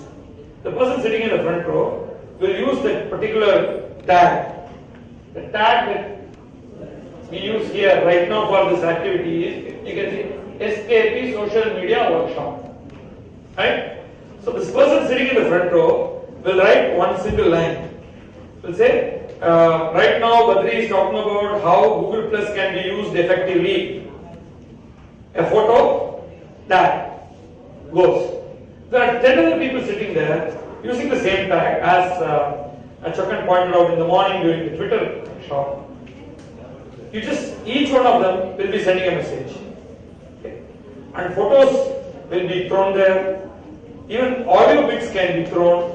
The person sitting in the front row will use that particular tag. The tag that we use here right now for this activity is, you can see, SKP Social Media Workshop. Right? So this person sitting in the front row will write one single line. Will say, right now Badri is talking about how Google Plus can be used effectively. A photo that goes. There are 10 other people sitting there using the same tag as Chakan pointed out in the morning during the Twitter shop. You just, each one of them will be sending a message. Okay. And photos will be thrown there. Even audio bits can be thrown.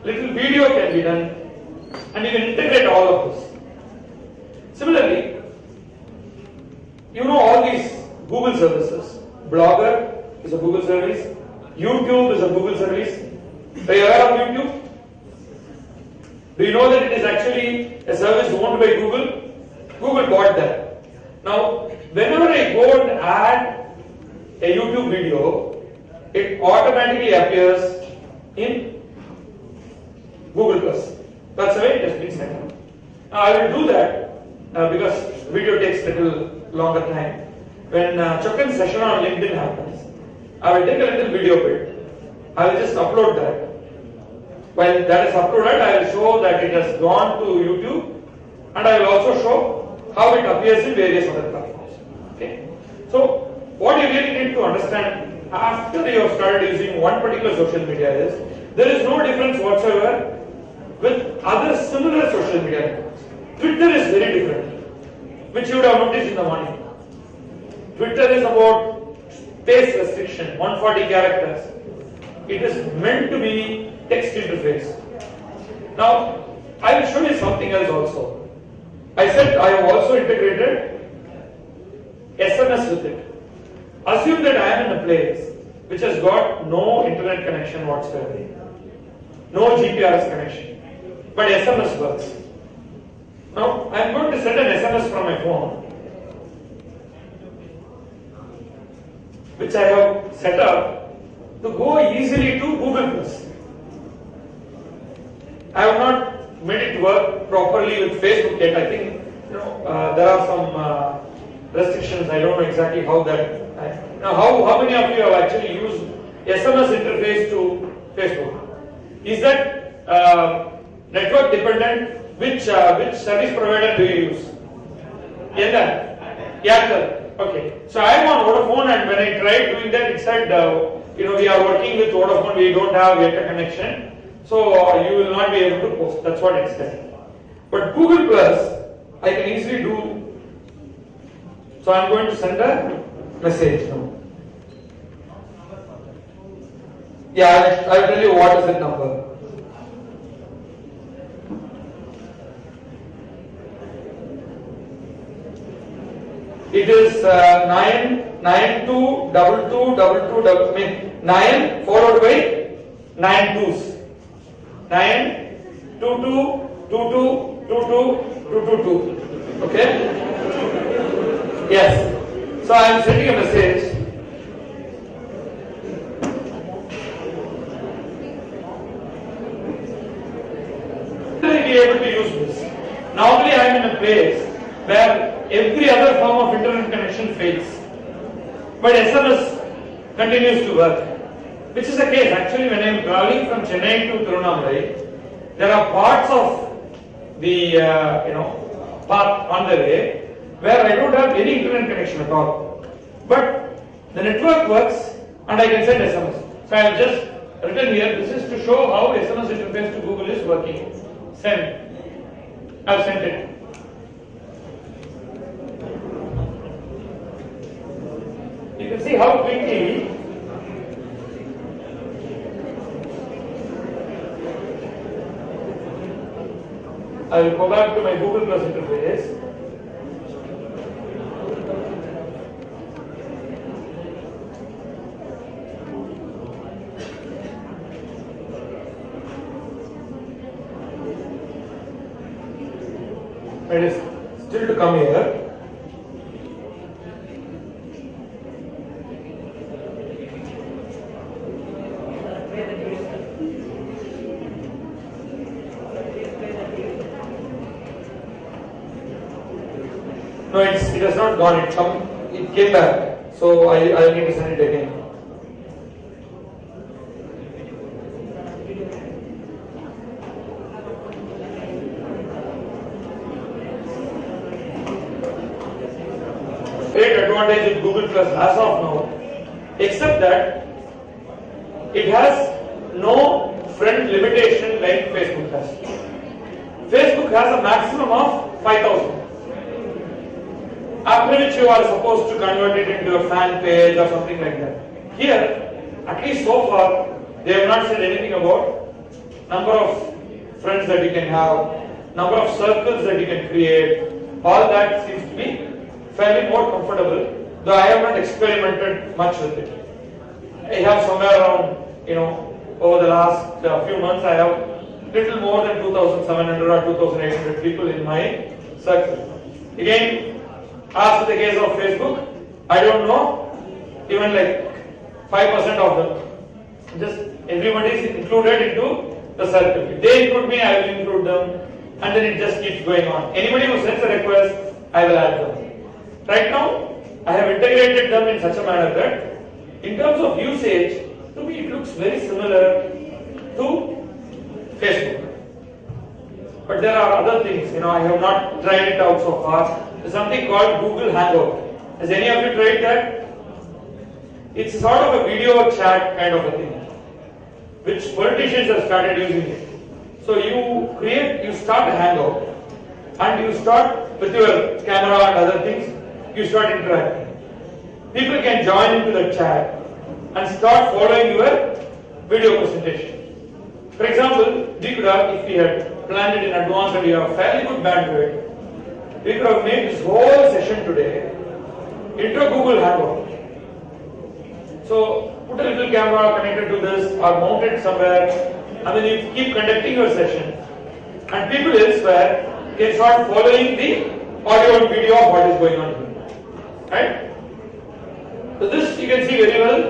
Little video can be done. And you can integrate all of this. Similarly, you know all these Google services. Blogger is a Google service. YouTube is a Google service. Are you aware of YouTube? Do you know that it is actually a service owned by Google? Google bought that. Now, whenever I go and add a YouTube video, it automatically appears in Google Plus. That's the way it has been set up. Now, I will do that because video takes a little longer time. When Chakan's session on LinkedIn happens, I will take a little video bit. I will just upload that. When that is uploaded, I will show that it has gone to YouTube, and I will also show how it appears in various other platforms. Okay. So, what you really need to understand after you have started using one particular social media is there is no difference whatsoever with other similar social media networks. Twitter is very different, which you would have noticed in the morning. Twitter is about space restriction, 140 characters. It is meant to be text interface. Now, I will show you something else also. I said I have also integrated SMS with it. Assume that I am in a place which has got no internet connection whatsoever, no GPRS connection, but SMS works. Now, I am going to send an SMS from my phone, which I have set up to go easily to Google Plus. I have not made it work properly with Facebook yet. I think there are some restrictions. I don't know exactly how that. Now, how many of you have actually used SMS interface to Facebook? Is that network dependent? Which service provider do you use? Airtel. Okay. So I am on Vodafone, and when I tried doing that, it said, we are working with Vodafone. We don't have yet a connection. So you will not be able to post. That's what it said. But Google Plus, I can easily do. So I'm going to send a message now. Yeah, I'll tell you what is the number. It is 9922222. I mean 9 followed by 9 twos. 922222222. Okay? Yes. So I am sending a message. Will be able to use this. Normally I am in a place where every other form of internet connection fails, but SMS continues to work. Which is the case actually when I am traveling from Chennai to Tirunelveli, there are parts of the path on the way where I don't have any internet connection at all. But the network works and I can send SMS. So I have just written here, this is to show how SMS interface to Google is working. Send. I have sent it. You can see how quickly I will go back to my Google Plus interface. It is still to come here. No, it has not gone. It came back. So I need to send it again. great advantage with Google Plus as of now, except that it has no friend limitation like Facebook has. Facebook has a maximum of 5,000. After which you are supposed to convert it into a fan page or something like that. Here, at least so far, they have not said anything about number of friends that you can have, number of circles that you can create. All that seems to be fairly more comfortable, though I have not experimented much with it. I have somewhere around, over the last few months, I have little more than 2,700 or 2,800 people in my circle. Again, as in the case of Facebook, I don't know even like 5% of them. Just everybody is included into the circle. If they include me, I will include them, and then it just keeps going on. Anybody who sends a request, I will add them. Right now, I have integrated them in such a manner that, in terms of usage, to me it looks very similar to Facebook. But there are other things, I have not tried it out so far. There's something called Google Hangout. Has any of you tried that? It's sort of a video chat kind of a thing, which politicians have started using it. So you start a hangout, and you start with your camera and other things, you start interacting. People can join into the chat and start following your video presentation. For example, we could have, if we had planned it in advance and we have a fairly good bandwidth, we could have made this whole session today into a Google Hangout. So put a little camera connected to this or mount it somewhere, and then you keep conducting your session, and people elsewhere can start following the audio and video of what is going on here. Right? So this you can see very well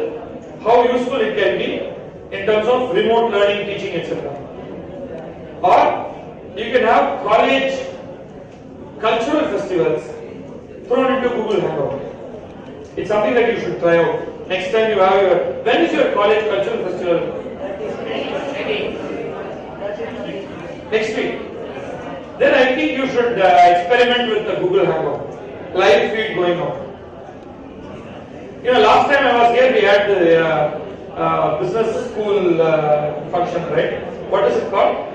how useful it can be in terms of remote learning, teaching, etc. Or you can have college cultural festivals thrown into Google Hangout. It's something that you should try out. Next time you have when is your college cultural festival? Next week. Then I think you should experiment with the Google Hangout. Live feed going on. Last time I was here, we had the business school function, right? What is it called?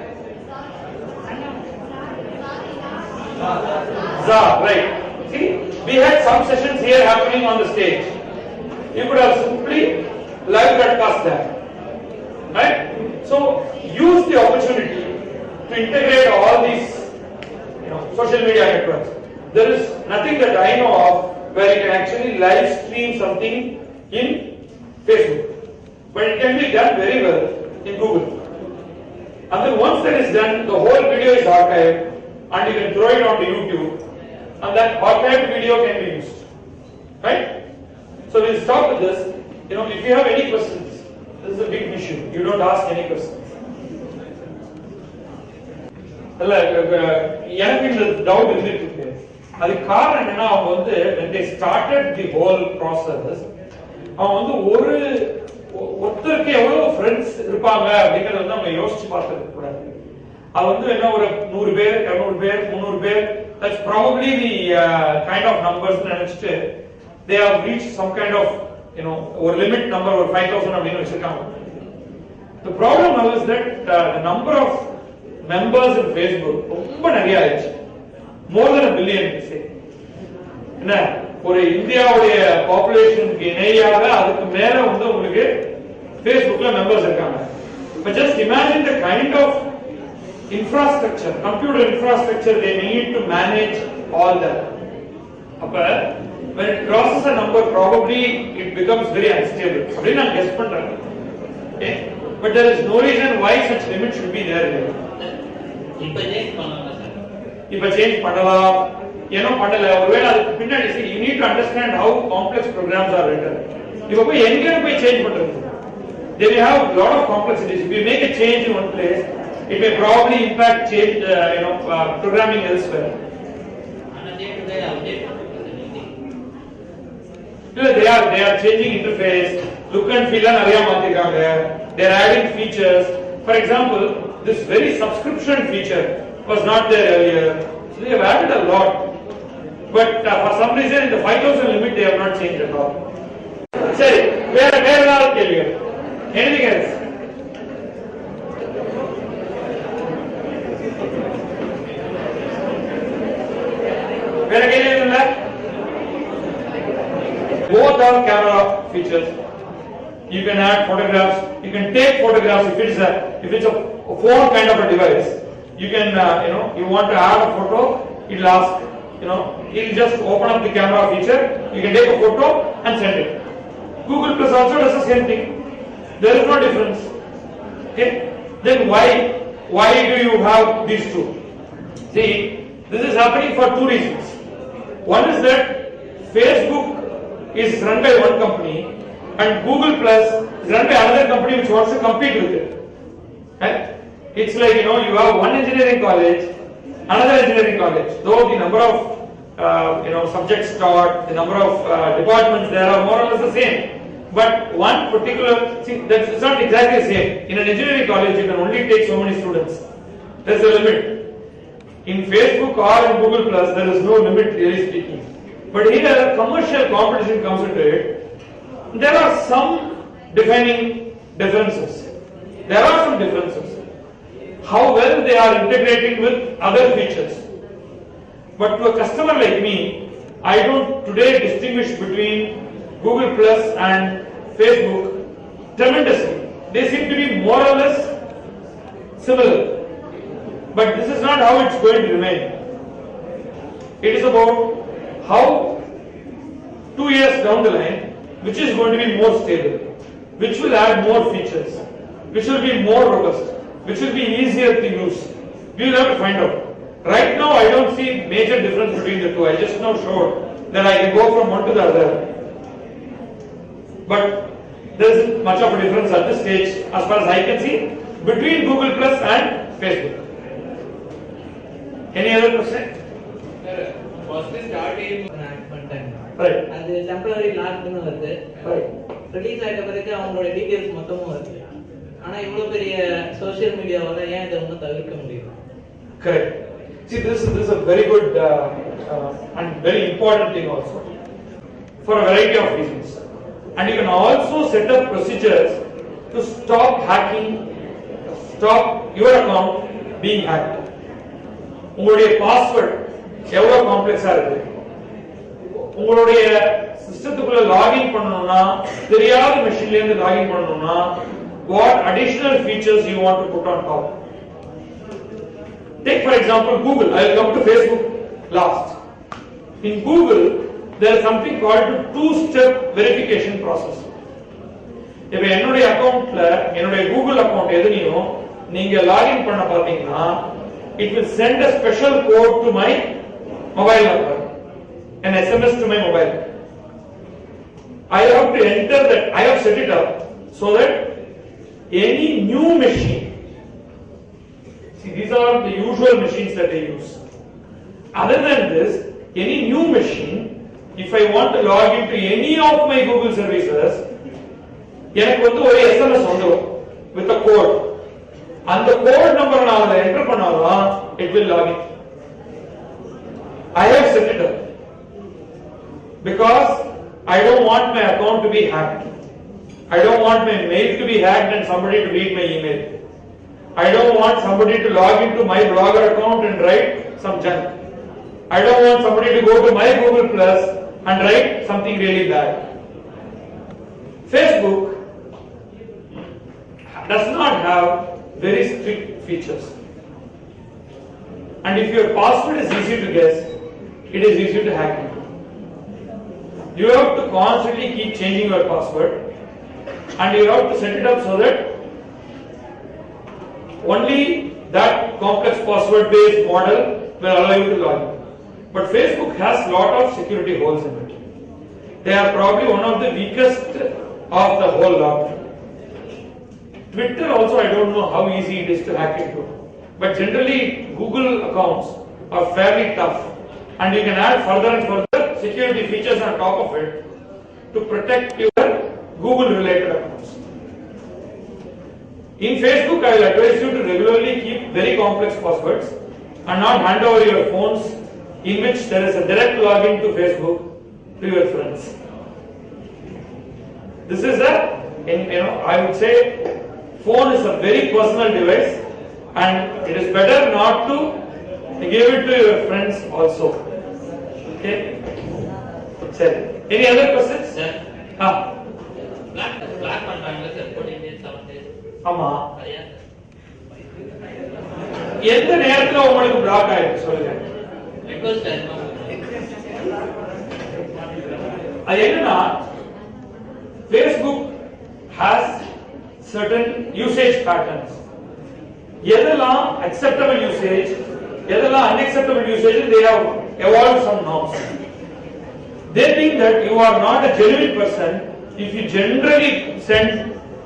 ZA, right. See, we had some sessions here happening on the stage. You could have simply live broadcast that. Right? So, use the opportunity to integrate all these social media networks. There is nothing that I know of where you can actually live stream something in Facebook. But it can be done very well in Google. And then once that is done, the whole video is archived and you can throw it onto YouTube, and that archived video can be used. Right? So we'll stop with this. If you have any questions, this is a big issue. You don't ask any questions. எனக்கு இந்த doubt இருந்துட்டு இருக்கு. அதுக்கு காரணம் என்னன்னா, அவங்க when they started the whole process, அவங்க ஒருத்தருக்கு எவ்வளவு ஃப்ரெண்ட்ஸ் இருப்பாங்க அப்படிங்கறத நம்ம யோசிச்சு பார்த்துக்க கூடாது. அது என்ன ஒரு 100 பேர் 200 பேர் 300 பேர், that's probably the kind of numbers நினைச்சிட்டு they have reached some kind of ஒரு limit number, ஒரு 5,000 அப்படின்னு வச்சிருக்காங்க. The problem now is that the number of members in Facebook ரொம்ப நிறைய ஆயிடுச்சு. more than 1 billion say. என்ன ஒரு இந்தியாவுடைய பாப்புலேஷனுக்கு இணையாக அதுக்கு மேல உங்களுக்கு Facebookல மெம்பர்ஸ் இருக்காங்க. But just imagine the kind of infrastructure, computer infrastructure they need to manage all that. When it crosses a number, probably it becomes very unstable. அப்படின்னு நான் guess பண்றேன். Okay? But there is no reason why such limit should be there. இப்ப change பண்ணலாம், பண்ணல. ஒருவேளை அதுக்கு பின்னாடி you need to understand how complex programs are written. இப்ப போய் எங்க போய் சேஞ்ச் பண்றது? They may have a lot of complexities. If you make a change in one place, it may probably impact change, programming elsewhere. They are changing interface, look and feel நிறைய மாத்திருக்காங்க. They are adding features. For example, this very subscription feature was not there earlier. So they have added a lot. But for some reason in the 5,000 limit they have not changed at all. Sorry, where are you? Anything else? Where again is that? Both have camera features. You can add photographs. You can take photographs if it's a phone kind of a device. You can you want to add a photo. It'll ask. It'll just open up the camera feature. You can take a photo and send it. Google Plus also does the same thing. There is no difference. Okay. Then why do you have these two? See, this is happening for two reasons. One is that Facebook is run by one company and Google Plus is run by another company which wants to compete with it. Right? It's like, you have one engineering college, another engineering college. Though the number of subjects taught, the number of departments there are more or less the same. But one particular, it's not exactly the same. In an engineering college, you can only take so many students. There's a limit. In Facebook or in Google Plus, there is no limit, really speaking. But here, commercial competition comes into it. There are some defining differences. There are some differences. How well they are integrating with other features. But to a customer like me, I don't today distinguish between Google Plus and Facebook tremendously. They seem to be more or less similar. But this is not how it's going to remain. It is about how 2 years down the line, which is going to be more stable, which will add more features, which will be more robust, which will be easier to use. We will have to find out. Right now, I don't see major difference between the two. I just now showed that I can go from one to the other. But there isn't much of a difference at this stage, as far as I can see, between Google Plus and Facebook. Any other question? First starting content. Right. அது temporary லாக்னு வருது. Right. Release ஆயிட்ட பிறகு அவங்களோட details மொத்தமும் வருது. ஆனா இவ்வளவு பெரிய சோஷியல் மீடியாவால ஏன் இதை ஒன்றும் தவிர்க்க முடியும்? Correct. See, this is a very good and very important thing also, for a variety of reasons. And you can also set up procedures to stop hacking, stop your account being hacked. உங்களுடைய password எவ்வளவு காம்ப்ளெக்ஸா இருக்கு, உங்களுடைய சிஸ்டத்துக்குள்ள login பண்ணணும்னா, தெரியாத மெஷின்ல இருந்து login பண்ணணும்னா, what additional features you want to put on top. Take for example Google. I will come to Facebook last. In Google, there is something called the two-step verification process. இப்ப என்னுடைய அக்கவுண்ட்ல, என்னுடைய Google account எதுனியும் நீங்க login பண்ண பாத்தீங்கன்னா, it will send a special code to my mobile number, an SMS to my mobile. I have to enter that. I have set it up so that any new machine, see, these are the usual machines that I use. Other than this, any new machine, if I want to log into any of my Google services, எனக்கு வந்து ஒரு SMS வந்துரும் with a code. அந்த code number நான் அதுல enter பண்ணாதான் it will log in. I have set it up because I don't want my account to be hacked. I don't want my mail to be hacked and somebody to read my email. I don't want somebody to log into my Blogger account and write some junk. I don't want somebody to go to my Google Plus and write something really bad. Facebook does not have very strict features. And if your password is easy to guess, it is easy to hack into. You have to constantly keep changing your password, and you have to set it up so that only that complex password based model will allow you to log in. But Facebook has a lot of security holes in it. They are probably one of the weakest of the whole lot. Twitter also, I don't know how easy it is to hack into. But generally, Google accounts are fairly tough. And you can add further and further security features on top of it to protect your Google related accounts. In Facebook, I will advise you to regularly keep very complex passwords and not hand over your phones in which there is a direct login to Facebook to your friends. This is I would say, phone is a very personal device, and it is better not to give it to your friends also. Okay? Sir, any other questions? Sir. Black பண்றாங்க sir 14 days 7 days. ஆமா. அது ஏன் sir? எந்த நேரத்துல உங்களுக்கு black ஆயிருக்கு சொல்லுங்க. Request ஆயிருமா? அது என்னன்னா Facebook has certain usage patterns. எதெல்லாம் acceptable usage, எதெல்லாம் unacceptable usage, they have evolved some norms. They think that you are not a genuine person if you generally send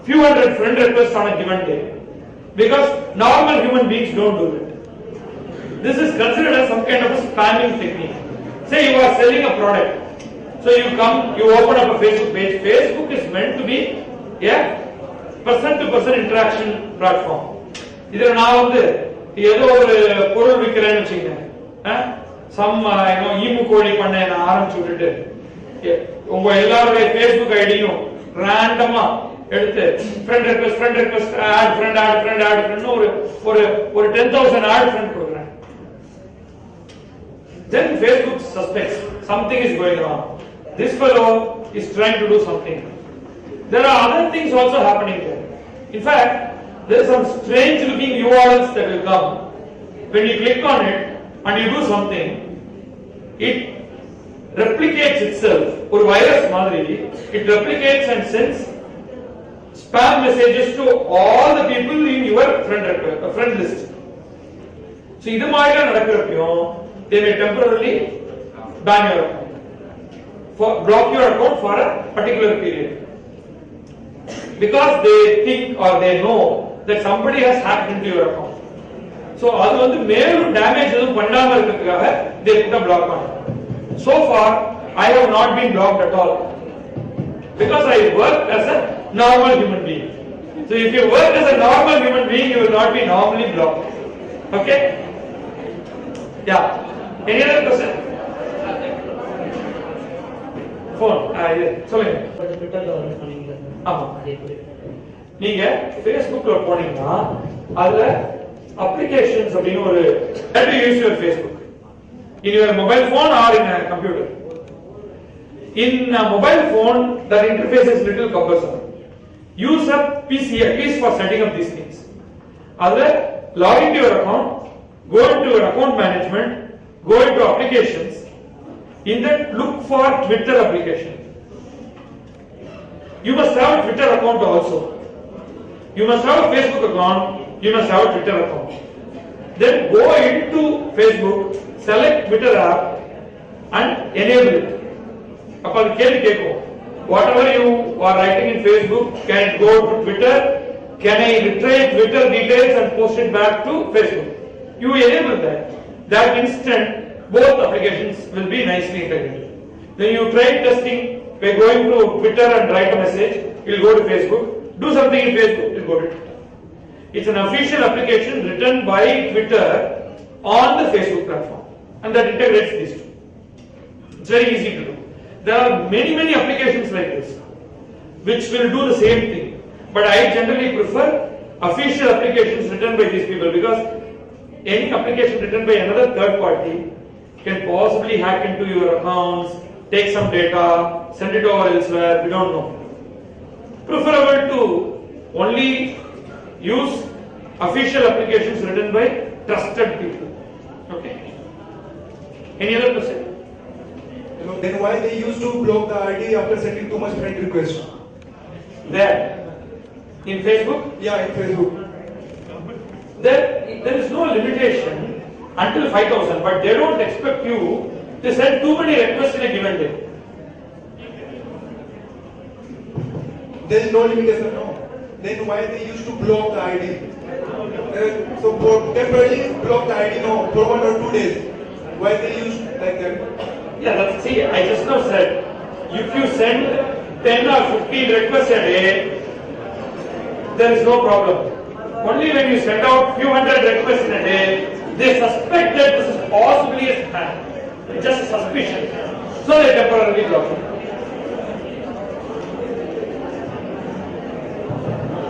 few hundred friend requests on a given day, because normal human beings don't do it. This is considered as some kind of a spamming technique. Say you are selling a product, so you come, you open up a Facebook page. Facebook is meant to be a person to person interaction platform. இதுல நான் வந்து ஏதோ ஒரு பொருள் விக்கிறேன்னு வச்சுக்கங்க, emu கோழி பண்ண நான் ஆரம்பிச்சு விட்டுட்டு உங்க எல்லாருடைய Facebook ஐடியும் ரேண்டமா எடுத்து friend request add friend ஒரு 10,000 add friend கொடுக்குறேன். Then Facebook suspects something is going wrong. This fellow is trying to do something. There are other things also happening there. In fact, there are some strange looking URLs that will come. When you click on it and you do something, it replicates itself. Or virus madri, it replicates and sends spam messages to all the people in your friend list. So idu maayila nadakkurapiyum, they may temporarily ban your account, block your account for a particular period, because they think or they know that somebody has hacked into your account. So adu vandu melu damage edum pannama irukkadukaga they put a block on. So far I have not been blocked at all, because I work as a normal human being. So if you work as a normal human being, you will not be normally blocked. Okay? Yeah. Any other question? Phone. சொல்லுங்க. ட்விட்டர்ல வந்து சொன்னீங்க. ஆமா. நீங்க Facebookல போனீங்கன்னா அதுல applications அப்படின ஒரு how to use your Facebook in your mobile phone or in a computer. In a mobile phone, that interface is little cumbersome. Use a PC at least for setting up these things. Other, log into your account, go into your account management, go into applications. In that, look for Twitter application. You must have a Twitter account also. You must have a Facebook account. You must have a Twitter account. Then go into Facebook, select Twitter app, and enable it. Upon whatever you are writing in Facebook, can it go to Twitter? Can I retrieve Twitter details and post it back to Facebook? You enable that. That instant, both applications will be nicely integrated. Then you try testing by going to Twitter and write a message, it will go to Facebook. Do something in Facebook, it will go to Twitter. It's an official application written by Twitter on the Facebook platform, and that integrates these two. It's very easy to do. There are many applications like this which will do the same thing, but I generally prefer official applications written by these people, because any application written by another third party can possibly hack into your accounts, take some data, send it over elsewhere, we don't know. Preferable to only use official applications written by trusted people. Okay? Any other question? Then why they used to block the ID after sending too much friend request? There. In Facebook? Yeah, in Facebook. There is no limitation until 5,000, but they don't expect you to send too many requests in a given day. There is no limitation, no. Then why they used to block the ID? So temporarily block the ID, no, for 1 or 2 days. Why they used like that? Yeah, see, I just now said, if you send 10 or 15 requests a day, there is no problem. Only when you send out few hundred requests in a day, they suspect that this is possibly a spam. It's just a suspicion. So they temporarily block it.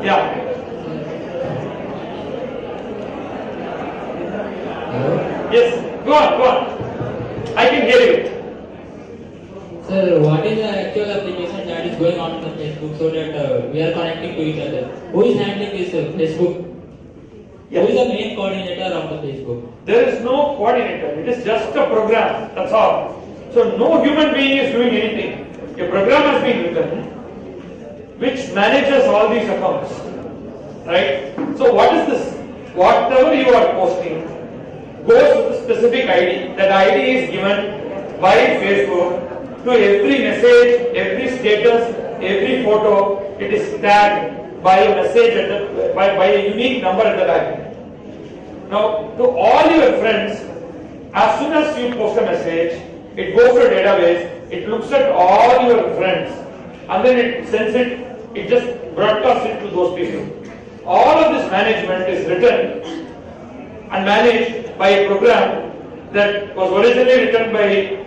Yeah. Yes, go on. I can hear you. Sir, what is the actual application that is going on the Facebook so that we are connecting to each other? Who is handling this Facebook? Who is the main coordinator of the Facebook? There is no coordinator. It is just a program. That's all. So no human being is doing anything. A program has been written which manages all these accounts. Right? So what is this? Whatever you are posting goes with a specific ID. That ID is given by Facebook to every message, every status, every photo. It is tagged by a message by a unique number at the back. Now, to all your friends, as soon as you post a message, it goes to a database, it looks at all your friends, and then it sends it, it just broadcasts it to those people. All of this management is written and managed by a program that was originally written by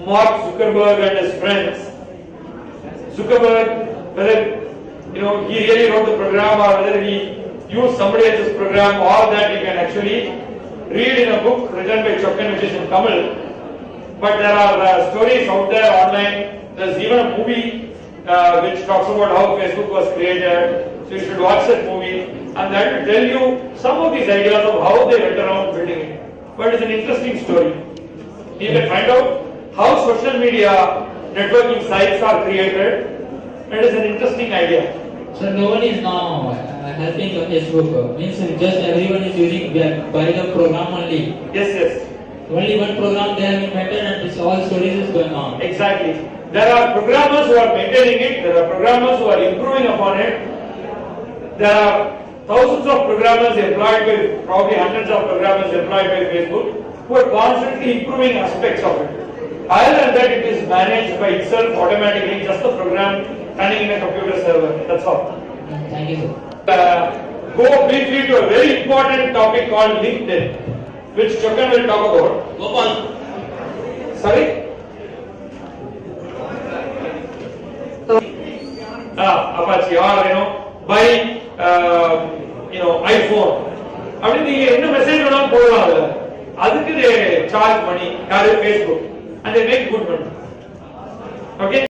Mark Zuckerberg and his friends. Zuckerberg, whether he really wrote the program or whether he used somebody else's program, all that you can actually read in a book written by Chokkan, which is in Tamil. But there are stories out there online. There's even a movie which talks about how Facebook was created. So you should watch that movie, and that will tell you some of these ideas of how they went around building it. But it's an interesting story. You can find out how social media networking sites are created. It is an interesting idea. So no one is now helping the Facebook. Means just everyone is using by the program only. Yes. Only one program they have invented and this all stories is going on. Exactly. There are programmers who are maintaining it. There are programmers who are improving upon it. There are thousands of programmers employed by, probably hundreds of programmers employed by Facebook, who are constantly improving aspects of it. Other than that, it is managed by itself automatically, just the program running in a computer server. That's all. Thank you, sir. Go briefly to a very important topic called LinkedIn, which Chokkan will talk about. Gopal. Sorry? Apache or buy iPhone. அப்படி நீங்க என்ன message வேணாலும் போடலாம் அதுல. அதுக்கு they charge money, Facebook, and they make good money. Okay?